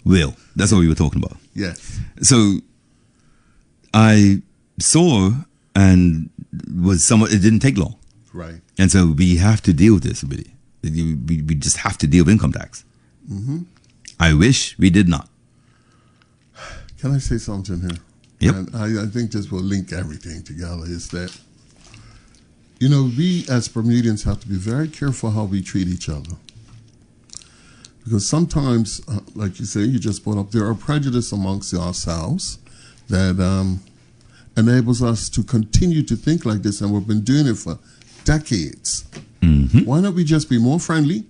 Well, that's what we were talking about. Yes. So I saw and it didn't take long. Right. And so we have to deal with this, really. We just have to deal with income tax. Mm-hmm. I wish we did not. Can I say something here? Yep. And I think this will link everything together, is that, we as Bermudians have to be very careful how we treat each other. Because sometimes, like you say, you just brought up, there are prejudice amongst ourselves that enables us to continue to think like this, and we've been doing it for decades. Mm-hmm. Why not we just be more friendly,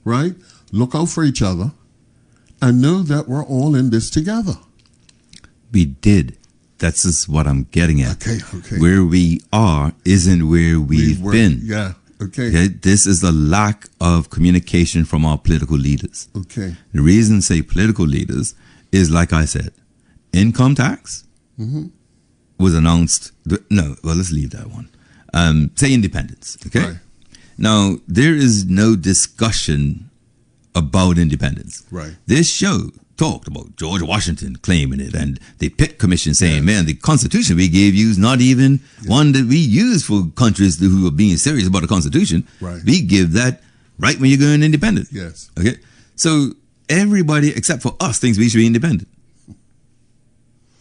right? Look out for each other, and know that we're all in this together. We did. That's just what I'm getting at. Okay. Where we are isn't where we've been. Yeah, okay. This is the lack of communication from our political leaders. Okay. The reason I say political leaders is, like I said, income tax was announced. Let's leave that one. Say independence, okay? Right. Now, there is no discussion about independence. Right. This show talked about George Washington claiming it, and the Pitt Commission saying, man, the Constitution we gave you is not even one that we use for countries who are being serious about the Constitution. Right. We give that right when you're going independent. Yes. Okay? So everybody except for us thinks we should be independent.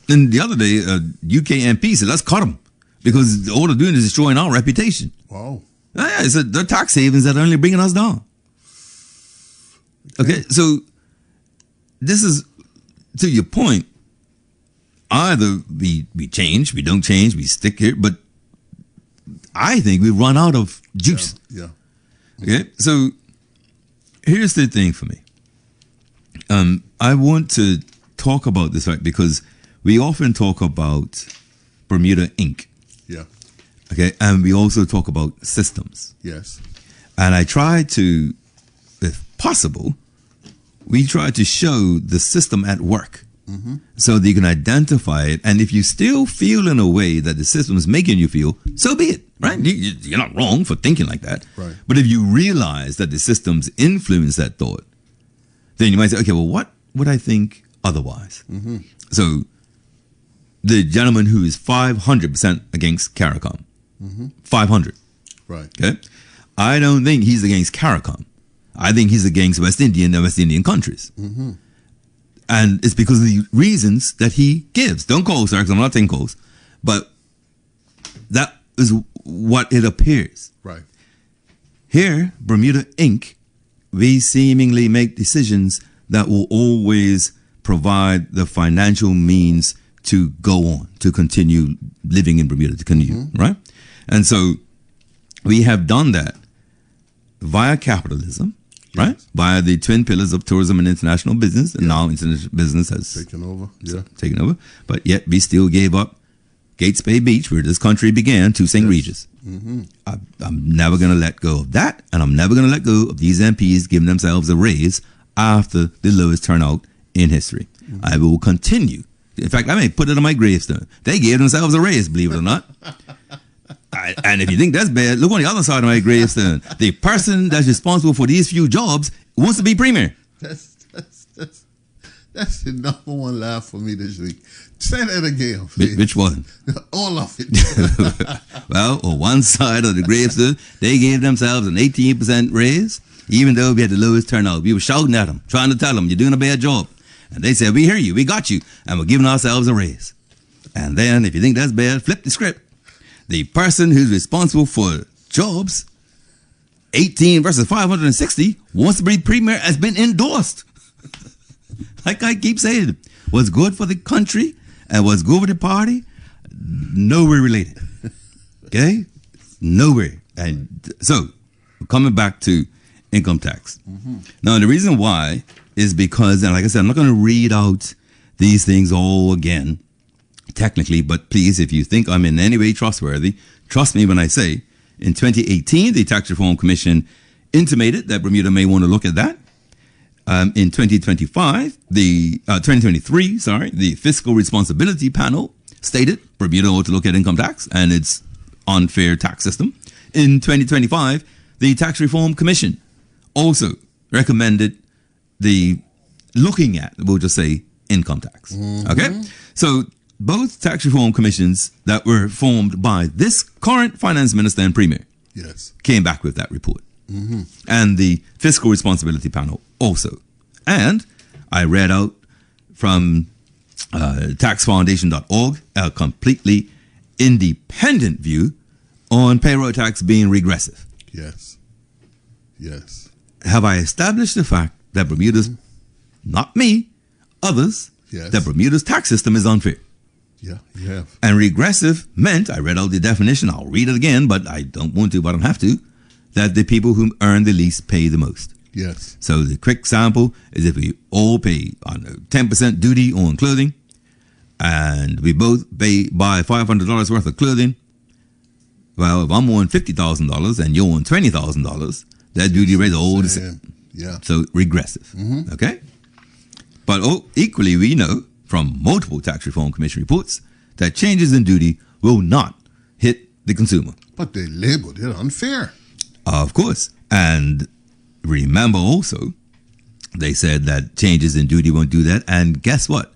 And the other day, UK MP said, let's cut them, because all they're doing is destroying our reputation. Wow. It's they're tax havens that are only bringing us down. Okay, so this is, to your point, either we change, we don't change, we stick here, but I think we've run out of juice. Yeah. Okay, so here's the thing for me. I want to talk about this, right, because we often talk about Bermuda Inc. Yeah. Okay, and we also talk about systems. Yes. And I try to, if possible, we try to show the system at work so that you can identify it. And if you still feel in a way that the system is making you feel, so be it, right? You're not wrong for thinking like that. Right. But if you realize that the systems influence that thought, then you might say, okay, well, what would I think otherwise? So the gentleman who is 500% against CARICOM, 500. Right. Okay. I don't think he's against CARICOM. I think he's against West Indian and West Indian countries. And it's because of the reasons that he gives. Don't call, sir, because I'm not taking calls. But that is what it appears. Right. Here, Bermuda Inc., we seemingly make decisions that will always provide the financial means to go on, to continue living in Bermuda, to continue, right? And so we have done that via capitalism, right? Via the twin pillars of tourism and international business, and now international business has taken over. But yet we still gave up Gates Bay Beach, where this country began, to St. Regis. I'm never going to let go of that, and I'm never going to let go of these MPs giving themselves a raise after the lowest turnout in history. I will continue. In fact, I may put it on my gravestone. They gave themselves a raise, believe it or not. And if you think that's bad, look on the other side of my gravestone. The person that's responsible for these few jobs wants to be premier. That's the number one laugh for me this week. Say that again, please. Which one? All of it. Well, on one side of the gravestone, they gave themselves an 18% raise, even though we had the lowest turnout. We were shouting at them, trying to tell them, you're doing a bad job. And they said, we hear you, we got you, and we're giving ourselves a raise. And then, if you think that's bad, flip the script. The person who's responsible for jobs, 18 versus 560, wants to be premier, has been endorsed. Like I keep saying, what's good for the country and what's good for the party, nowhere related. Okay? Nowhere. And so, coming back to income tax. Now, the reason why is because, and like I said, I'm not going to read out these things all again, technically, but please, if you think I'm in any way trustworthy, trust me when I say, in 2018, the Tax Reform Commission intimated that Bermuda may want to look at that. In 2023, the Fiscal Responsibility Panel stated Bermuda ought to look at income tax and its unfair tax system. In 2025, the Tax Reform Commission also recommended looking at, we'll just say, income tax. Okay? So both tax reform commissions that were formed by this current finance minister and premier came back with that report. And the Fiscal Responsibility Panel also. And I read out from taxfoundation.org a completely independent view on payroll tax being regressive. Yes. Have I established the fact that Bermuda's, not me, others, that Bermuda's tax system is unfair? Yeah, you have. And regressive meant, I read out the definition, I'll read it again, but I don't want to, but I don't have to, that the people who earn the least pay the most. Yes. So the quick sample is if we all pay 10% duty on clothing, and we both buy $500 worth of clothing, well, if I'm on $50,000 and you're on $20,000, that duty rate is all the same. Yeah. So regressive. Okay? But equally, we know from multiple Tax Reform Commission reports that changes in duty will not hit the consumer. But they labeled it unfair. Of course. And remember also, they said that changes in duty won't do that. And guess what?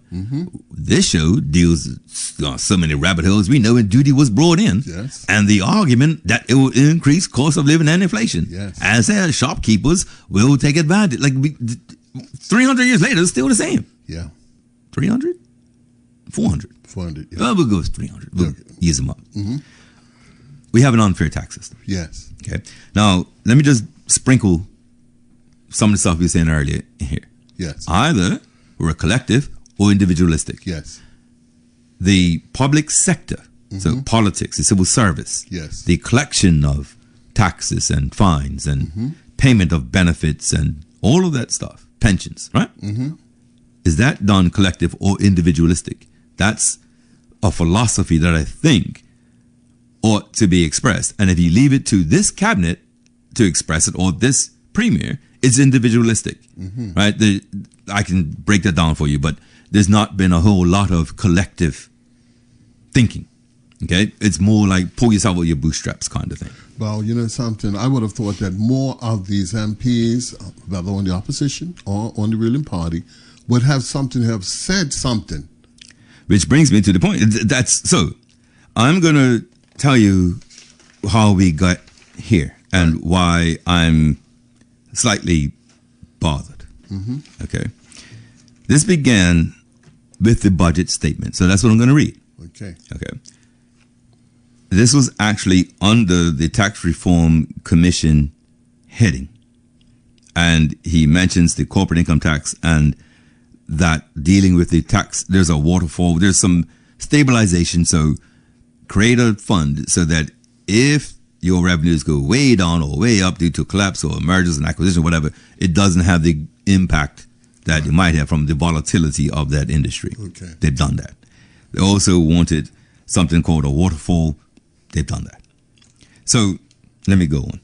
This show deals so many rabbit holes. We know when duty was brought in. Yes. And the argument that it will increase cost of living and inflation. Yes. And said shopkeepers will take advantage. 300 years later, it's still the same. Yeah. 300? 400. 400. Yeah. Well, we'll go with 300. We'll ease them up. We have an unfair tax system. Yes. Okay. Now, let me just sprinkle some of the stuff we were saying earlier here. Yes. Either we're collective or individualistic. Yes. The public sector, so politics, the civil service, the collection of taxes and fines and payment of benefits and all of that stuff, pensions, right? Is that done collective or individualistic? That's a philosophy that I think ought to be expressed. And if you leave it to this cabinet to express it or this premier, it's individualistic, right? I can break that down for you, but there's not been a whole lot of collective thinking, okay? It's more like pull yourself out your bootstraps kind of thing. Well, you know something, I would have thought that more of these MPs, whether on the opposition or on the ruling party, would have said something. Which brings me to the point. So, I'm going to tell you how we got here and why I'm slightly bothered. Okay. This began with the budget statement. So that's what I'm going to read. Okay. This was actually under the Tax Reform Commission heading. And he mentions the corporate income tax and that dealing with the tax, there's a waterfall, there's some stabilization. So create a fund so that if your revenues go way down or way up due to collapse or mergers and acquisition, whatever, it doesn't have the impact that you might have from the volatility of that industry. Okay. They've done that. They also wanted something called a waterfall. They've done that. So let me go on.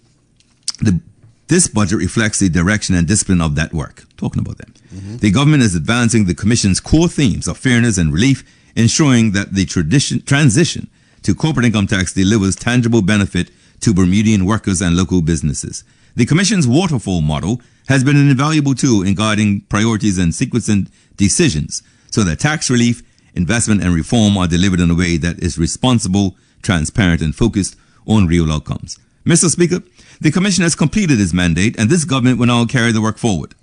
The This budget reflects the direction and discipline of that work. Talking about them. The government is advancing the Commission's core themes of fairness and relief, ensuring that the transition to corporate income tax delivers tangible benefit to Bermudian workers and local businesses. The Commission's waterfall model has been an invaluable tool in guiding priorities and sequencing decisions so that tax relief, investment, and reform are delivered in a way that is responsible, transparent, and focused on real outcomes. Mr. Speaker, the Commission has completed its mandate, and this government will now carry the work forward.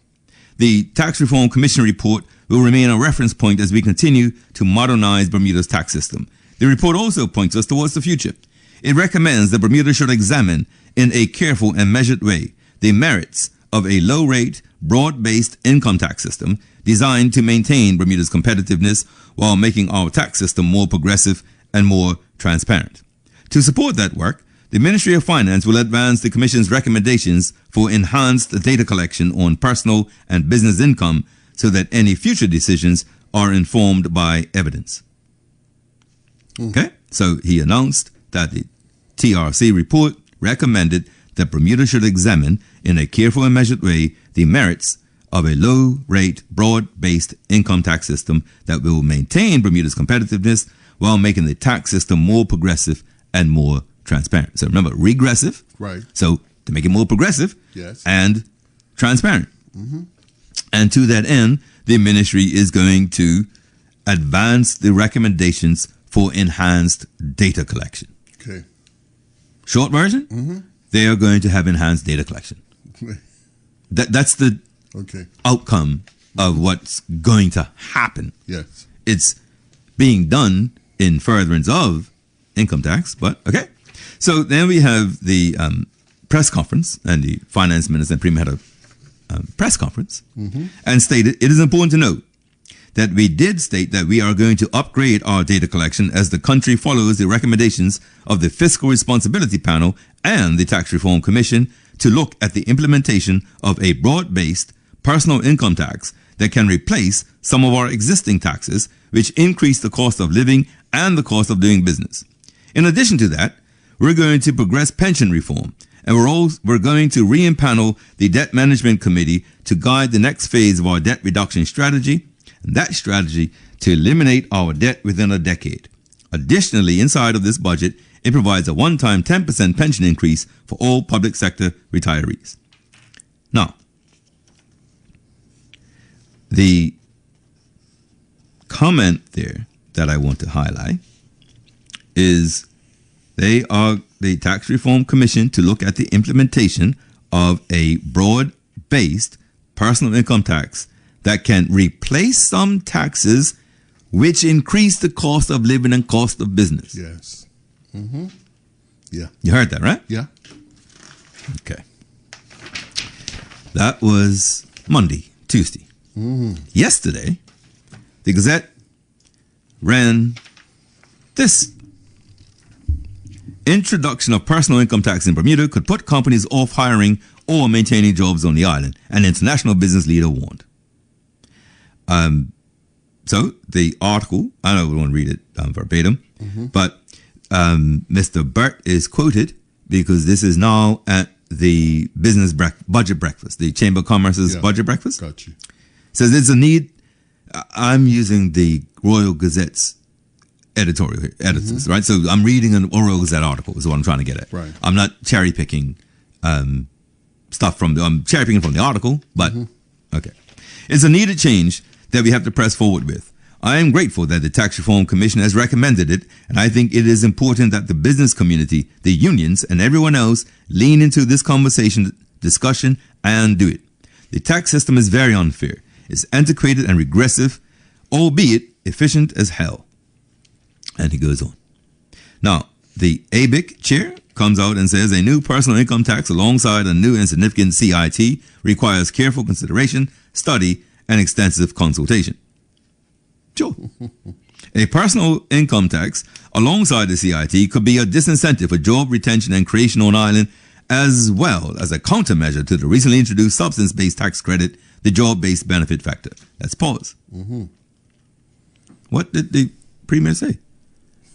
The Tax Reform Commission report will remain a reference point as we continue to modernize Bermuda's tax system. The report also points us towards the future. It recommends that Bermuda should examine in a careful and measured way the merits of a low-rate, broad-based income tax system designed to maintain Bermuda's competitiveness while making our tax system more progressive and more transparent. To support that work, the Ministry of Finance will advance the Commission's recommendations for enhanced data collection on personal and business income so that any future decisions are informed by evidence. Okay, so he announced that the TRC report recommended that Bermuda should examine in a careful and measured way the merits of a low-rate, broad-based income tax system that will maintain Bermuda's competitiveness while making the tax system more progressive and more transparent. So remember, regressive. Right. So to make it more progressive. Yes. And transparent. And to that end, the ministry is going to advance the recommendations for enhanced data collection. Okay. Short version, they are going to have enhanced data collection. That's the outcome of what's going to happen. Yes. It's being done in furtherance of income tax, but okay. So then we have the press conference, and the finance minister and premier had a press conference and stated it is important to note that we did state that we are going to upgrade our data collection as the country follows the recommendations of the Fiscal Responsibility Panel and the Tax Reform Commission to look at the implementation of a broad-based personal income tax that can replace some of our existing taxes, which increase the cost of living and the cost of doing business. In addition to that, we're going to progress pension reform, and we're going to re-impanel the Debt Management Committee to guide the next phase of our debt reduction strategy, and that strategy to eliminate our debt within a decade. Additionally, inside of this budget, it provides a one-time 10% pension increase for all public sector retirees. Now, the comment there that I want to highlight is they are the Tax Reform Commission to look at the implementation of a broad-based personal income tax that can replace some taxes which increase the cost of living and cost of business. Yes. Yeah. You heard that, right? Yeah. Okay. That was Monday, Tuesday. Yesterday, the Gazette ran this: introduction of personal income tax in Bermuda could put companies off hiring or maintaining jobs on the island, an international business leader warned. So the article, I don't want to read it verbatim, but Mr. Burt is quoted because this is now at the business budget breakfast, the Chamber of Commerce's budget breakfast. Got you. Says there's a need. I'm using the Royal Gazette's editorial here, editors, right? So I'm reading an Royal Gazette article is what I'm trying to get at. Right. I'm not cherry picking stuff from I'm cherry picking from the article, but okay. It's a needed change that we have to press forward with. I am grateful that the Tax Reform Commission has recommended it, and I think it is important that the business community, the unions, and everyone else lean into this discussion, and do it. The tax system is very unfair. It's antiquated and regressive, albeit efficient as hell. And he goes on. Now, the ABIC chair comes out and says a new personal income tax alongside a new and significant CIT requires careful consideration, study, and extensive consultation. Sure. A personal income tax alongside the CIT could be a disincentive for job retention and creation on island, as well as a countermeasure to the recently introduced substance-based tax credit, the job-based benefit factor. Let's pause. What did the premier say?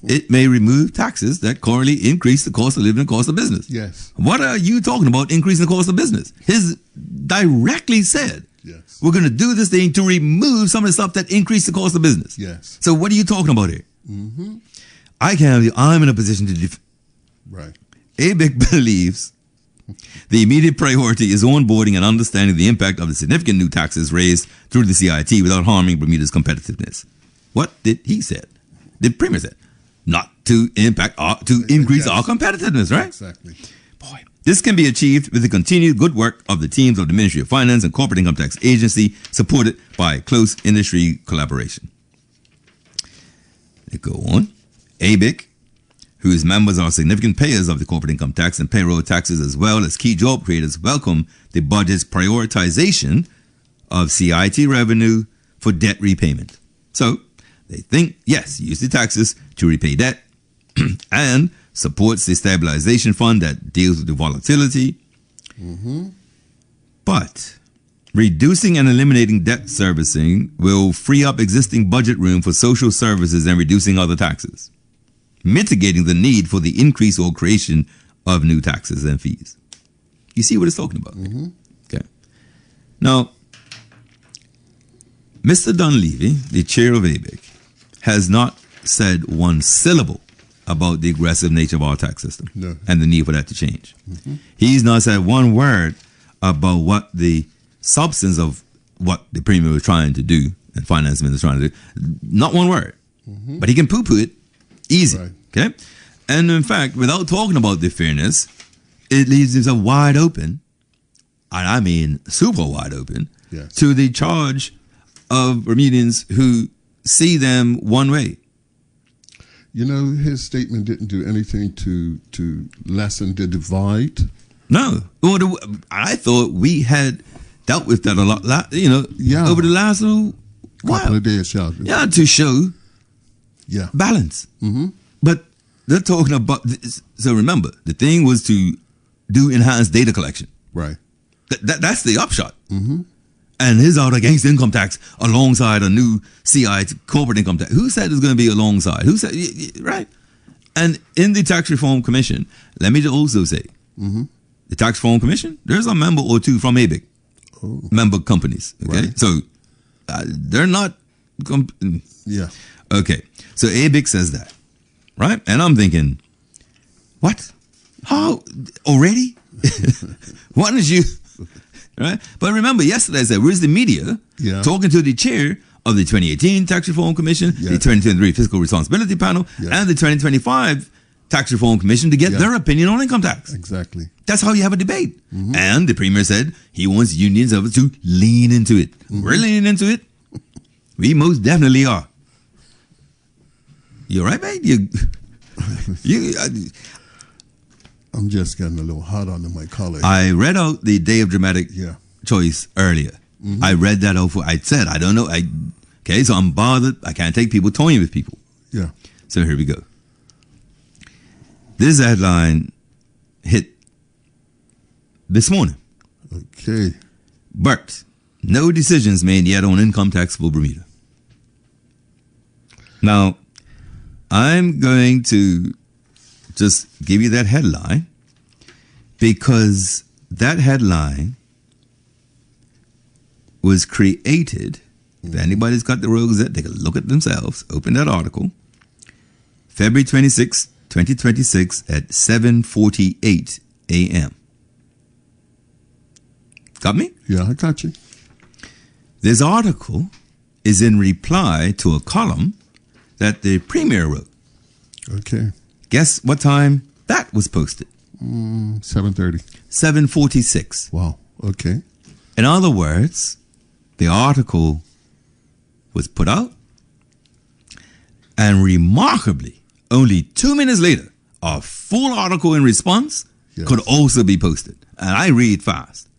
it may remove taxes that currently increase the cost of living and cost of business. Yes. What are you talking about increasing the cost of business? His directly said, Yes. we're going to do this thing to remove some of the stuff that increase the cost of business. Yes. So what are you talking about here? Mm-hmm. I can't believe I'm in a position to Right. ABIC believes the immediate priority is onboarding and understanding the impact of the significant new taxes raised through the CIT without harming Bermuda's competitiveness. What did he say? The Premier said, not to impact to increase our competitiveness, right? Exactly. Boy, this can be achieved with the continued good work of the teams of the Ministry of Finance and Corporate Income Tax Agency, supported by close industry collaboration. They go on. ABIC, whose members are significant payers of the corporate income tax and payroll taxes as well as key job creators, welcome the budget's prioritization of CIT revenue for debt repayment. So they think, yes, use the taxes to repay debt and supports the stabilization fund that deals with the volatility. Mm-hmm. But reducing and eliminating debt servicing will free up existing budget room for social services and reducing other taxes, mitigating the need for the increase or creation of new taxes and fees. You see what it's talking about? Mm-hmm. Okay. Now, Mr. Dunleavy, the chair of ABIC, has not said one syllable about the aggressive nature of our tax system and the need for that to change. Mm-hmm. He's not said one word about what the substance of what the Premier was trying to do and Finance Minister was trying to do. Not one word. Mm-hmm. But he can poo-poo it easy. Right. Okay? And in fact, without talking about the fairness, it leaves himself wide open, and I mean super wide open, Yes. to the charge of Bermudians who see them one way. You know, his statement didn't do anything to lessen the divide. No. Well, I thought we had dealt with that a lot, over the last little while. Couple of days, yeah. Yeah, to show balance. Mm-hmm. But they're talking about, so remember, the thing was to do enhanced data collection. Right. That's the upshot. Mm-hmm. And his out against income tax alongside a new CI corporate income tax. Who said it's going to be alongside? Who said, right? And in the Tax Reform Commission, let me also say, the Tax Reform Commission, there's a member or two from ABIC, member companies. Okay, Right. so they're not. Yeah. Okay, so ABIC says that, right? And I'm thinking, what? How already? Why don't you? Right? But remember, yesterday I said, where's the media talking to the chair of the 2018 Tax Reform Commission, the 2023 Fiscal Responsibility Panel, and the 2025 Tax Reform Commission to get their opinion on income tax? Exactly. That's how you have a debate. And the Premier said he wants unions of it to lean into it. We're leaning into it. We most definitely are. You all right, mate? I'm just getting a little hot under my collar. I read out the Day of Dramatic Choice earlier. I read that out I said, I don't know. Okay, so I'm bothered. I can't take people toying with people. Yeah. So here we go. This headline hit this morning. Okay. But no decisions made yet on income tax for Bermuda. Now, I'm going to just give you that headline because that headline was created. If anybody's got the rogues that they can look at themselves, open that article, February 26, 2026 at 7:48 a.m. Got me? Yeah, I got you. This article is in reply to a column that the Premier wrote. Okay. Guess what time that was posted? 7:30. 7:46. Wow. Okay. In other words, the article was put out, and remarkably, only 2 minutes later, a full article in response could also be posted. And I read fast,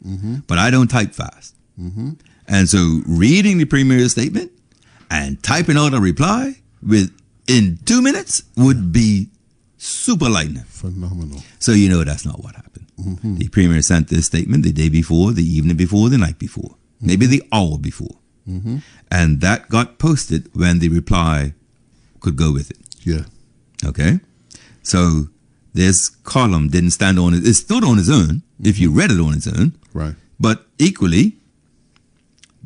but I don't type fast. And so reading the Premier's statement and typing out a reply in 2 minutes would be super lightning. Phenomenal. So you know that's not what happened. The Premier sent this statement the day before, the evening before, the night before, maybe the hour before. And that got posted when the reply could go with it. Yeah. Okay? So this column didn't stand on it. It stood on its own if you read it on its own. Right. But equally,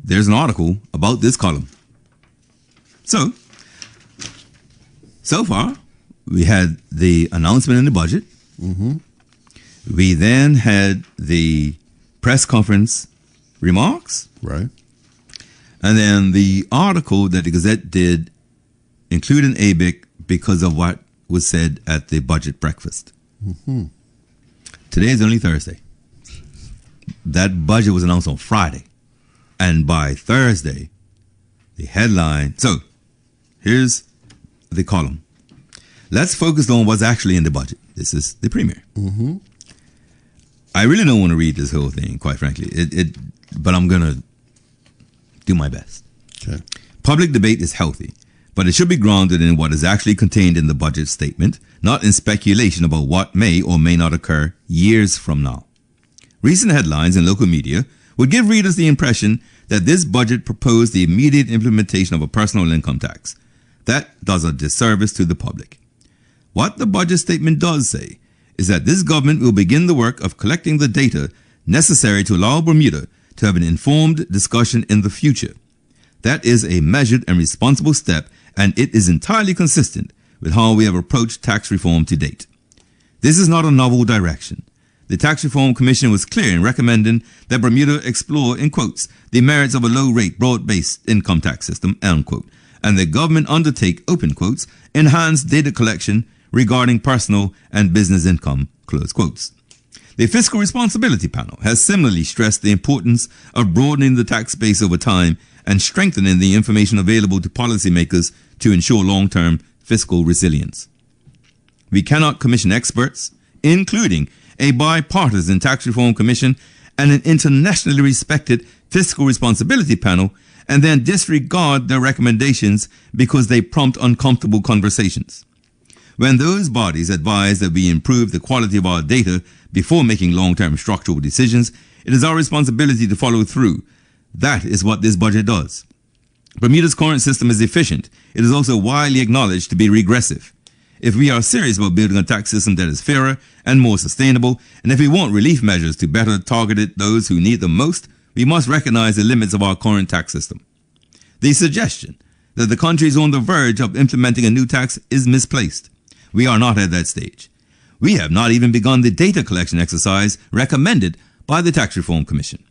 there's an article about this column. So far, we had the announcement in the budget. Mm-hmm. We then had the press conference remarks. Right. And then the article that the Gazette did include an ABIC because of what was said at the budget breakfast. Mm-hmm. Today is only Thursday. That budget was announced on Friday. And by Thursday, the headline. So, here's the column. Let's focus on what's actually in the budget. This is the premier. Mm-hmm. I really don't want to read this whole thing, quite frankly. But I'm going to do my best. Okay. Public debate is healthy, but it should be grounded in what is actually contained in the budget statement, not in speculation about what may or may not occur years from now. Recent headlines in local media would give readers the impression that this budget proposed the immediate implementation of a personal income tax. That does a disservice to the public. What the budget statement does say is that this government will begin the work of collecting the data necessary to allow Bermuda to have an informed discussion in the future. That is a measured and responsible step, and it is entirely consistent with how we have approached tax reform to date. This is not a novel direction. The Tax Reform Commission was clear in recommending that Bermuda explore, in quotes, the merits of a low-rate, broad-based income tax system, end quote, and the government undertake, open quotes, enhanced data collection regarding personal and business income, close quotes. The Fiscal Responsibility Panel has similarly stressed the importance of broadening the tax base over time and strengthening the information available to policymakers to ensure long-term fiscal resilience. We cannot commission experts, including a bipartisan tax reform commission and an internationally respected Fiscal Responsibility Panel, and then disregard their recommendations because they prompt uncomfortable conversations. When those bodies advise that we improve the quality of our data before making long-term structural decisions, it is our responsibility to follow through. That is what this budget does. Bermuda's current system is efficient. It is also widely acknowledged to be regressive. If we are serious about building a tax system that is fairer and more sustainable, and if we want relief measures to better target those who need them most, we must recognize the limits of our current tax system. The suggestion that the country is on the verge of implementing a new tax is misplaced. We are not at that stage. We have not even begun the data collection exercise recommended by the Tax Reform Commission.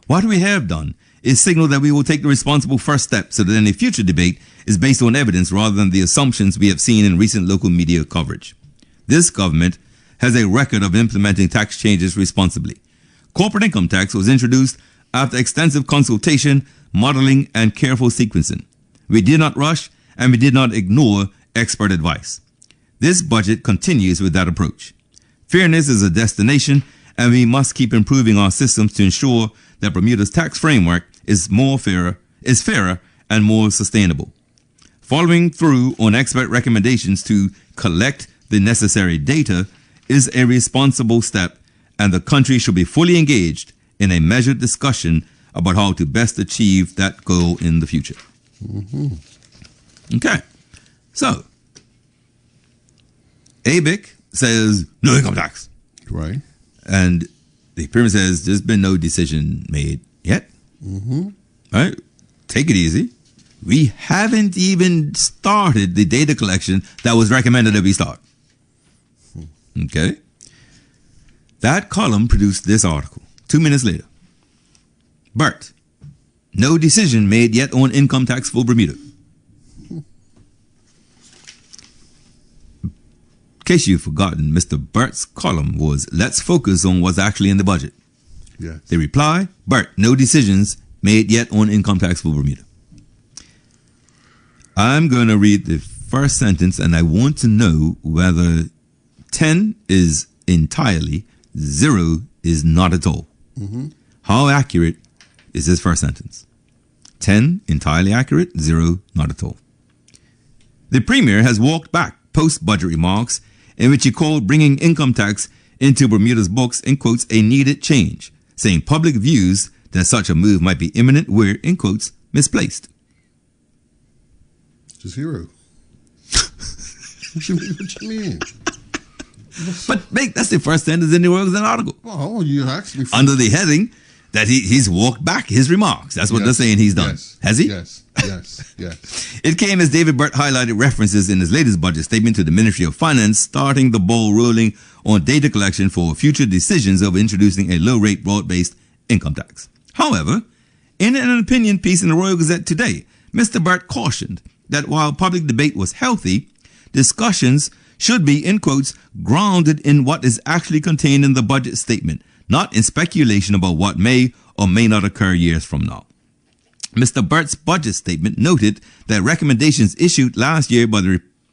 What we have done is signal that we will take the responsible first step so that any future debate is based on evidence rather than the assumptions we have seen in recent local media coverage. This government has a record of implementing tax changes responsibly. Corporate income tax was introduced after extensive consultation, modeling, and careful sequencing. We did not rush, and we did not ignore expert advice. This budget continues with that approach. Fairness is a destination, and we must keep improving our systems to ensure that Bermuda's tax framework is fairer and more sustainable. Following through on expert recommendations to collect the necessary data is a responsible step, and the country should be fully engaged in a measured discussion about how to best achieve that goal in the future. Mm-hmm. Okay, so ABIC says no income tax. Right. And the Premier says there's been no decision made yet. Mm-hmm. All right, take it easy. We haven't even started the data collection that was recommended that we start. Okay. That column produced this article. 2 minutes later. Bert, no decision made yet on income tax for Bermuda. In case you've forgotten, Mr. Bert's column was, let's focus on what's actually in the budget. Yes. The reply, Bert, no decisions made yet on income tax for Bermuda. I'm going to read the first sentence, and I want to know whether 10 is entirely, 0 is not at all. Mm-hmm. How accurate is this first sentence? 10, entirely accurate, 0, not at all. The Premier has walked back post-budget remarks in which he called bringing income tax into Bermuda's books, in quotes, a needed change, saying public views that such a move might be imminent were, in quotes, misplaced. To 0. What you mean? But mate, that's the first sentence in the Royals article. Oh, you actually under the heading that he's walked back his remarks. That's what they're saying he's done. Yes, has he? Yes. Yes. It came as David Burt highlighted references in his latest budget statement to the Ministry of Finance, starting the ball rolling on data collection for future decisions of introducing a low-rate broad-based income tax. However, in an opinion piece in the Royal Gazette today, Mr. Burt cautioned that while public debate was healthy, discussions should be, in quotes, grounded in what is actually contained in the budget statement, not in speculation about what may or may not occur years from now. Mr. Burt's budget statement noted that recommendations issued last year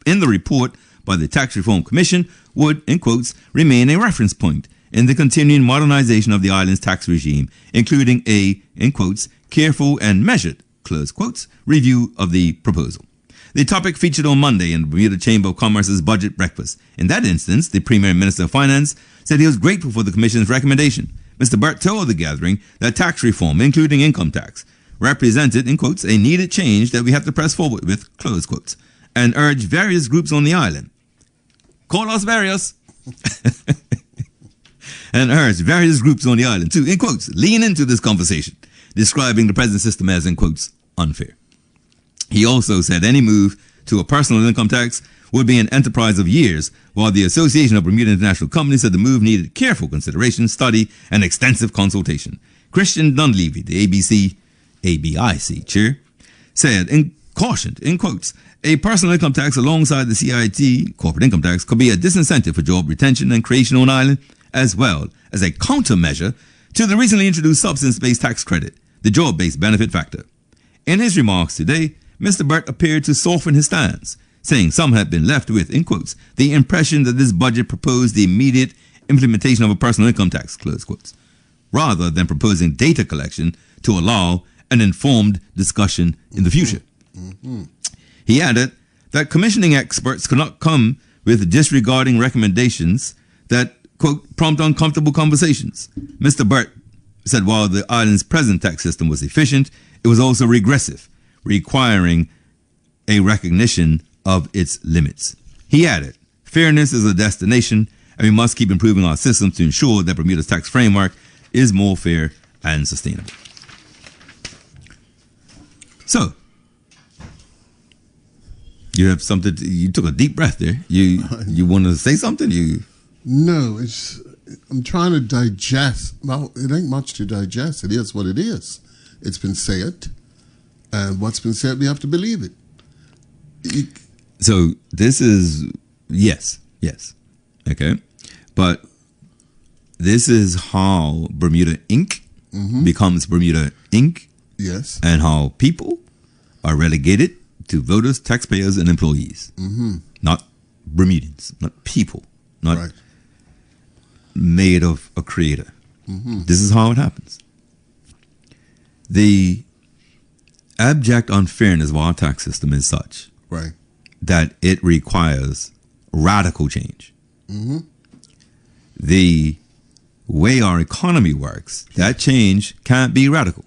in the report by the Tax Reform Commission would, in quotes, remain a reference point in the continuing modernization of the island's tax regime, including a, in quotes, careful and measured, close quotes, review of the proposal. The topic featured on Monday in the Bermuda Chamber of Commerce's budget breakfast. In that instance, the Premier and Minister of Finance said he was grateful for the Commission's recommendation. Mr. Burt told the gathering that tax reform, including income tax, represented, in quotes, a needed change that we have to press forward with, close quotes, and urged various groups on the island. Call us various. And urged various groups on the island to, in quotes, lean into this conversation, describing the present system as, in quotes, unfair. He also said any move to a personal income tax would be an enterprise of years, while the Association of Bermuda International Companies said the move needed careful consideration, study, and extensive consultation. Christian Dunleavy, the ABIC chair, said and cautioned, in quotes, a personal income tax alongside the CIT, corporate income tax, could be a disincentive for job retention and creation on island, as well as a countermeasure to the recently introduced substance-based tax credit, the job-based benefit factor. In his remarks today, Mr. Burt appeared to soften his stance, saying some had been left with, in quotes, the impression that this budget proposed the immediate implementation of a personal income tax, close quotes, rather than proposing data collection to allow an informed discussion in the future. Mm-hmm. He added that commissioning experts could not come with disregarding recommendations that, quote, prompt uncomfortable conversations. Mr. Burt said while the island's present tax system was efficient, it was also regressive, requiring a recognition of its limits. He added, fairness is a destination, and we must keep improving our systems to ensure that Bermuda's tax framework is more fair and sustainable. So, you have something, you took a deep breath there. You want to say something? No, I'm trying to digest. Well, it ain't much to digest. It is what it is. It's been said, and what's been said, we have to believe it. So this is, yes, okay. But this is how Bermuda Inc. becomes Bermuda Inc. Yes. And how people are relegated to voters, taxpayers, and employees. Not Bermudians, not people, not made of a creator. This is how it happens. The abject unfairness of our tax system is such that it requires radical change. The way our economy works, that change can't be radical.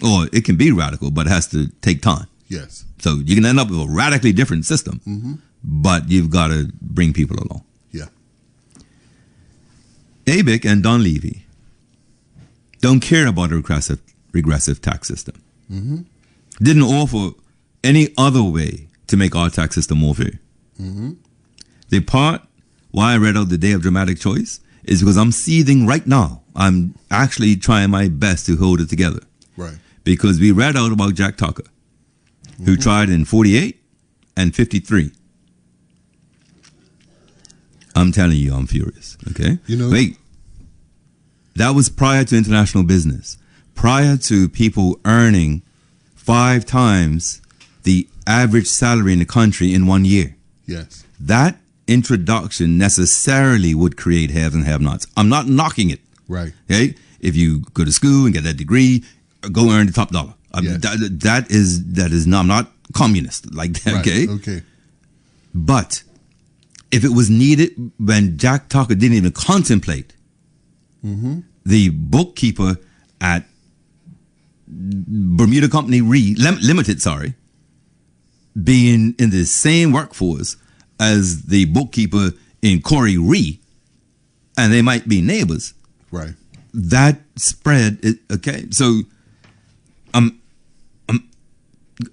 Or it can be radical, but it has to take time. Yes. So you can end up with a radically different system, but you've got to bring people along. Yeah. ABIC and Dunleavy don't care about a regressive tax system. Didn't offer any other way to make our tax system more fair. The part why I read out the day of dramatic choice is because I'm seething right now. I'm actually trying my best to hold it together. Right. Because we read out about Jack Tucker, who tried in 48 and 53. I'm telling you, I'm furious. Okay? Wait. That was prior to international business. Prior to people earning 5 times the average salary in the country in 1 year. Yes. That introduction necessarily would create haves and have-nots. I'm not knocking it. Right. Okay? If you go to school and get that degree, go earn the top dollar. Yes. That is not, I'm not communist like that. Right. Okay. Okay. But if it was needed when Jack Tucker didn't even contemplate the bookkeeper at Bermuda Company Limited, being in the same workforce as the bookkeeper in Corey Ree, and they might be neighbors. Right. That spread, okay? So,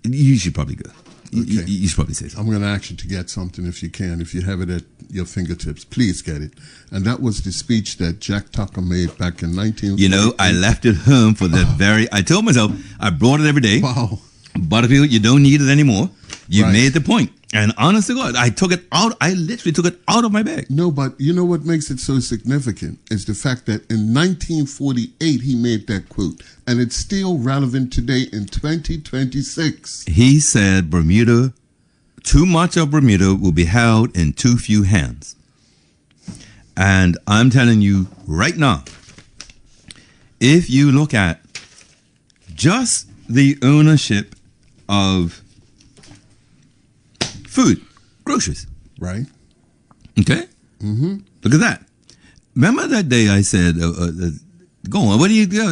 you should probably go. Okay. You should probably say something. I'm going to ask you to get something if you can. If you have it at your fingertips, please get it. And that was the speech that Jack Tucker made back in 19... You know, I left it home for that very... I told myself, I brought it every day. Wow. Butterfield, you don't need it anymore. You Right. made the point. And honest to God, I took it out. I literally took it out of my bag. No, but you know what makes it so significant is the fact that in 1948 he made that quote, and it's still relevant today in 2026. He said Bermuda, too much of Bermuda will be held in too few hands. And I'm telling you right now, if you look at just the ownership of food, groceries, Right? okay? Mm-hmm. Look at that. Remember that day I said, go on, what do you say?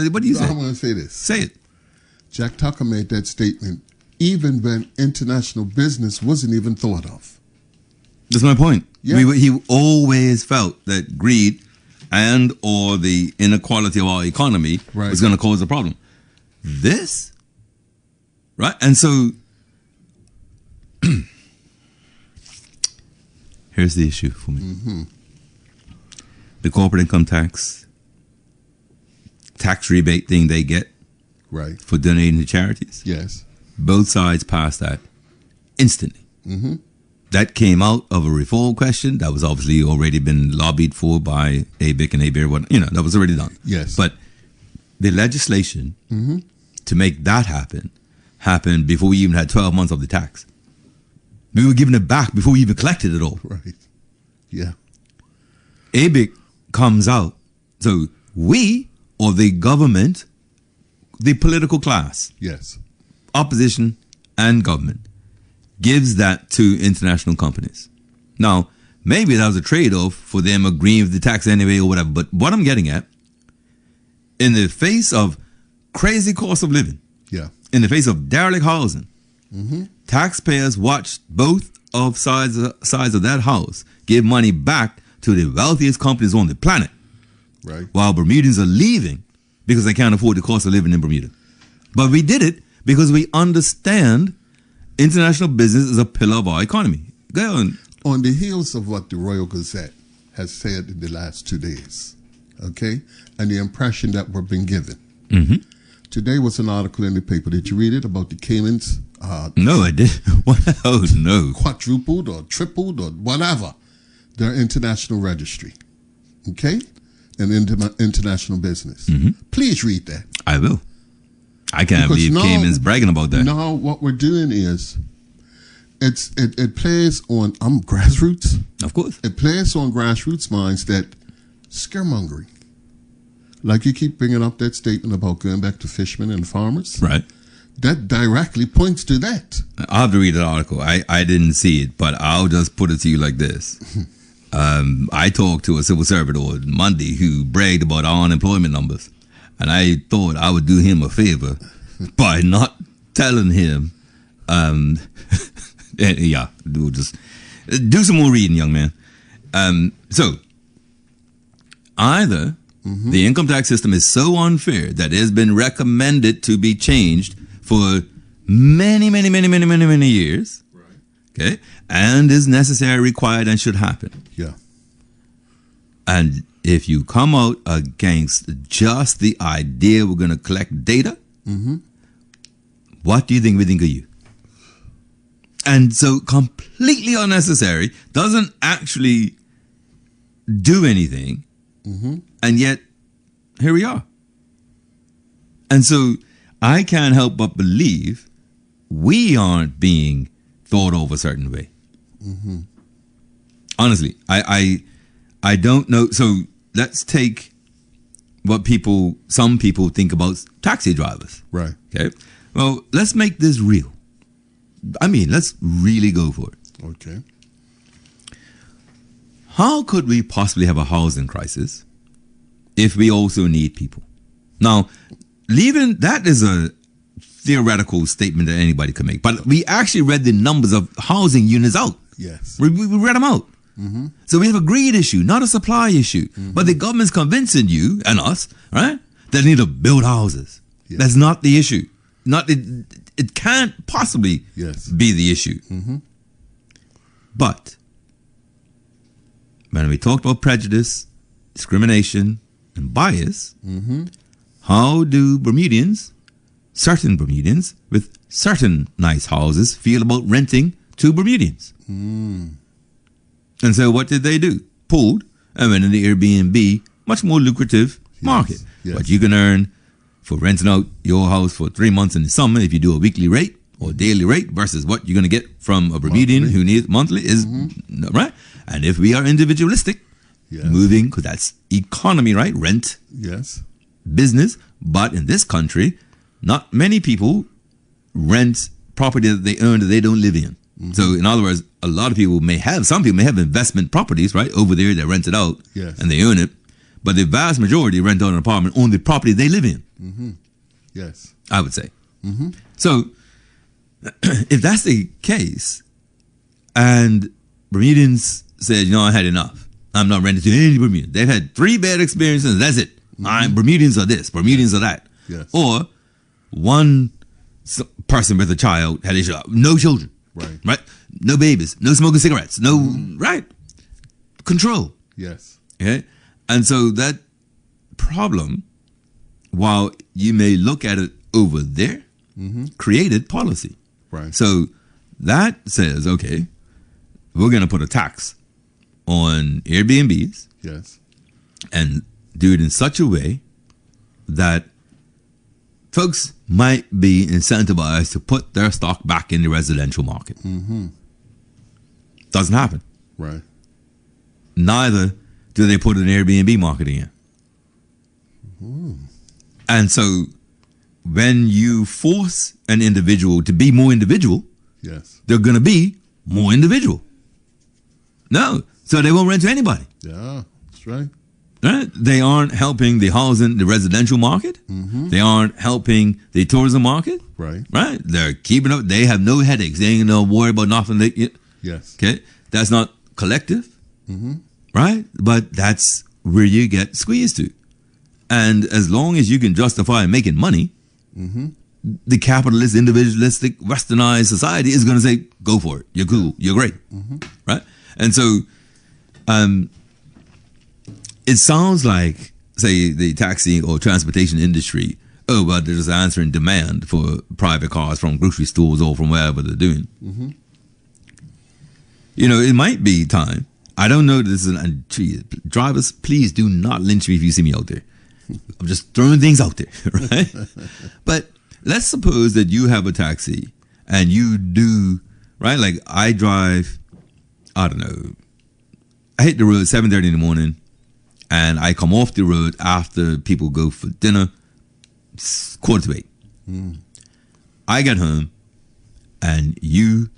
I'm going to say this. Say it. Jack Tucker made that statement even when international business wasn't even thought of. That's my point. Yeah. He always felt that greed and or the inequality of our economy Right. was going to cause a problem. This, right? And so, here's the issue for me. Mm-hmm. The corporate income tax rebate thing they get Right. for donating to charities. Yes. Both sides passed that instantly. Mm-hmm. That came out of a reform question that was obviously already been lobbied for by ABIC and ABIR. That was already done. Yes. But the legislation Mm-hmm. to make that happen happened before we even had 12 months of the tax. We were giving it back before we even collected it all. Right. Yeah. ABIC comes out. So we, or the government, the political class, Yes. opposition and government, gives that to international companies. Now, maybe that was a trade-off for them agreeing with the tax anyway or whatever. But what I'm getting at, in the face of crazy cost of living, Yeah. in the face of derelict housing, Mm-hmm. taxpayers watched both of sides of that house give money back to the wealthiest companies on the planet, Right. while Bermudians are leaving because they can't afford the cost of living in Bermuda. But we did it because we understand international business is a pillar of our economy. Go on. On the heels of what the Royal Gazette has said in the last 2 days, okay, and the impression that we've been given. Mm-hmm. Today was an article in the paper. Did you read it about the Caymans? No, I did. Oh, no. Quadrupled or tripled or whatever their international registry, okay, and international business. Mm-hmm. Please read that. I will. I can't Because believe now- Cayman's bragging about that. Now what we're doing is, it plays on grassroots. Of course. It plays on grassroots minds that scaremongering. Like you keep bringing up that statement about going back to fishermen and farmers. Right. That directly points to that. I'll have to read the article. I didn't see it, but I'll just put it to you like this. I talked to a civil servant on Monday who bragged about our unemployment numbers. And I thought I would do him a favor by not telling him. Yeah, we'll just do some more reading, young man. So, either the income tax system is so unfair that it has been recommended to be changed for many years, Right. okay, and is necessary, required, and should happen. Yeah. And if you come out against just the idea we're going to collect data, what do you think we think of you? And so completely unnecessary, doesn't actually do anything, and yet here we are. And so I can't help but believe we aren't being thought of a certain way. Honestly, I don't know. So let's take what some people think about taxi drivers. Right. Okay. Well, let's make this real. I mean, let's really go for it. Okay. How could we possibly have a housing crisis if we also need people? Now, that is a theoretical statement that anybody could make, but we actually read the numbers of housing units out. Yes. We read them out. Mm-hmm. So we have a greed issue, not a supply issue. Mm-hmm. But the government's convincing you and us, right, that they need to build houses. Yes. That's not the issue. It can't possibly Yes. be the issue. Mm-hmm. But when we talked about prejudice, discrimination, and bias, Mm-hmm. how do certain Bermudians with certain nice houses feel about renting to Bermudians? And so what did they do? Pulled and went in the Airbnb, much more lucrative market. Yes. What you can earn for renting out your house for 3 months in the summer if you do a weekly rate or daily rate versus what you're going to get from a Bermudian Monthly. who needs monthly is, right? And if we are individualistic, Yes. moving, because that's economy, right? Rent, Yes. business. But in this country, not many people rent property that they earn that they don't live in. So in other words, a lot of people some people may have investment properties, right, over there that rent it out Yes. and they earn it. But the vast majority rent out an apartment on the property they live in, Yes. I would say. So if that's the case, and Bermudians said, I had enough. I'm not renting to any Bermudian. They've had 3 bad experiences. That's it. Bermudians are this. Bermudians are that. Yes. Or one person with a child had no children. Right. No babies. No smoking cigarettes. No, right. Control. Yes. Okay. And so that problem, while you may look at it over there, created policy. Right. So that says, okay, we're going to put a tax on Airbnbs Yes. and do it in such a way that folks might be incentivized to put their stock back in the residential market. Doesn't happen. Right. Neither do they put an Airbnb market in. And so when you force an individual to be more individual, Yes. they're going to be more individual. No. So they won't rent to anybody. Yeah. That's right. Right? They aren't helping the housing, the residential market. They aren't helping the tourism market. Right. Right? They're keeping up. They have no headaches. They ain't no worry about nothing. Yes. Okay? That's not collective. Right? But that's where you get squeezed to. And as long as you can justify making money, the capitalist, individualistic, westernized society is going to say, go for it. You're cool. You're great. Right? And so, it sounds like, say, the taxi or transportation industry, they're just answering demand for private cars from grocery stores or from wherever they're doing. It might be time. I don't know this is drivers, please do not lynch me if you see me out there. I'm just throwing things out there, right? But let's suppose that you have a taxi and you do, right? Like I drive, I don't know, I hit the road 7:30 in the morning and I come off the road after people go for dinner, 7:45. I get home and you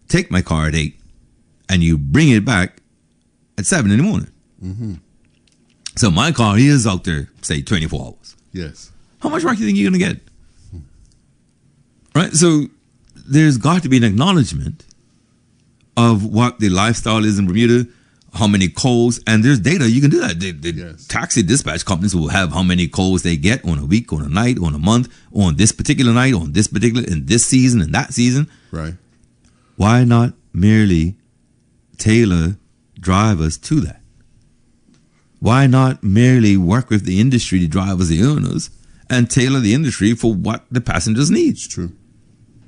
take my car at 8 and you bring it back at 7 in the morning. So my car is out there, say, 24 hours. Yes. How much work do you think you're going to get? Right? So there's got to be an acknowledgement of what the lifestyle is in Bermuda, how many calls, and there's data. You can do that. The taxi dispatch companies will have how many calls they get on a week, on a night, on a month, on this particular night, on this particular, in this season, in that season. Right. Why not merely tailor drivers to that? Why not merely work with the industry, the drivers, the owners, and tailor the industry for what the passengers need? It's true.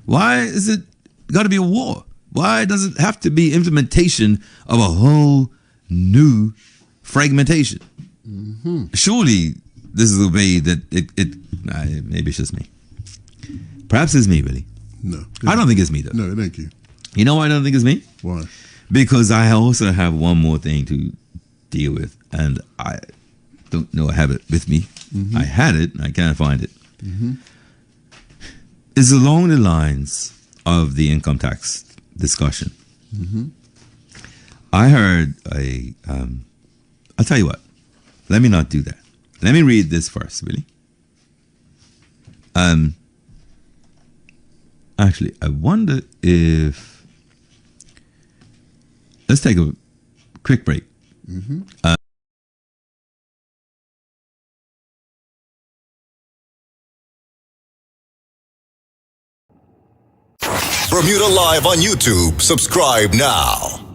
Why is it got to be a war? Why does it have to be implementation of a whole new fragmentation? Surely this is a way that maybe it's just me. Perhaps it's me, really. No. I don't think it's me, though. No, thank you. You know why I don't think it's me? Why? Because I also have one more thing to deal with, and I don't know I have it with me. I had it, and I can't find it. It's along the lines of the income tax discussion. I heard I'll tell you what. Let me not do that. Let me read this first, really. Actually, I wonder if let's take a quick break. Bermuda Live on YouTube. Subscribe now.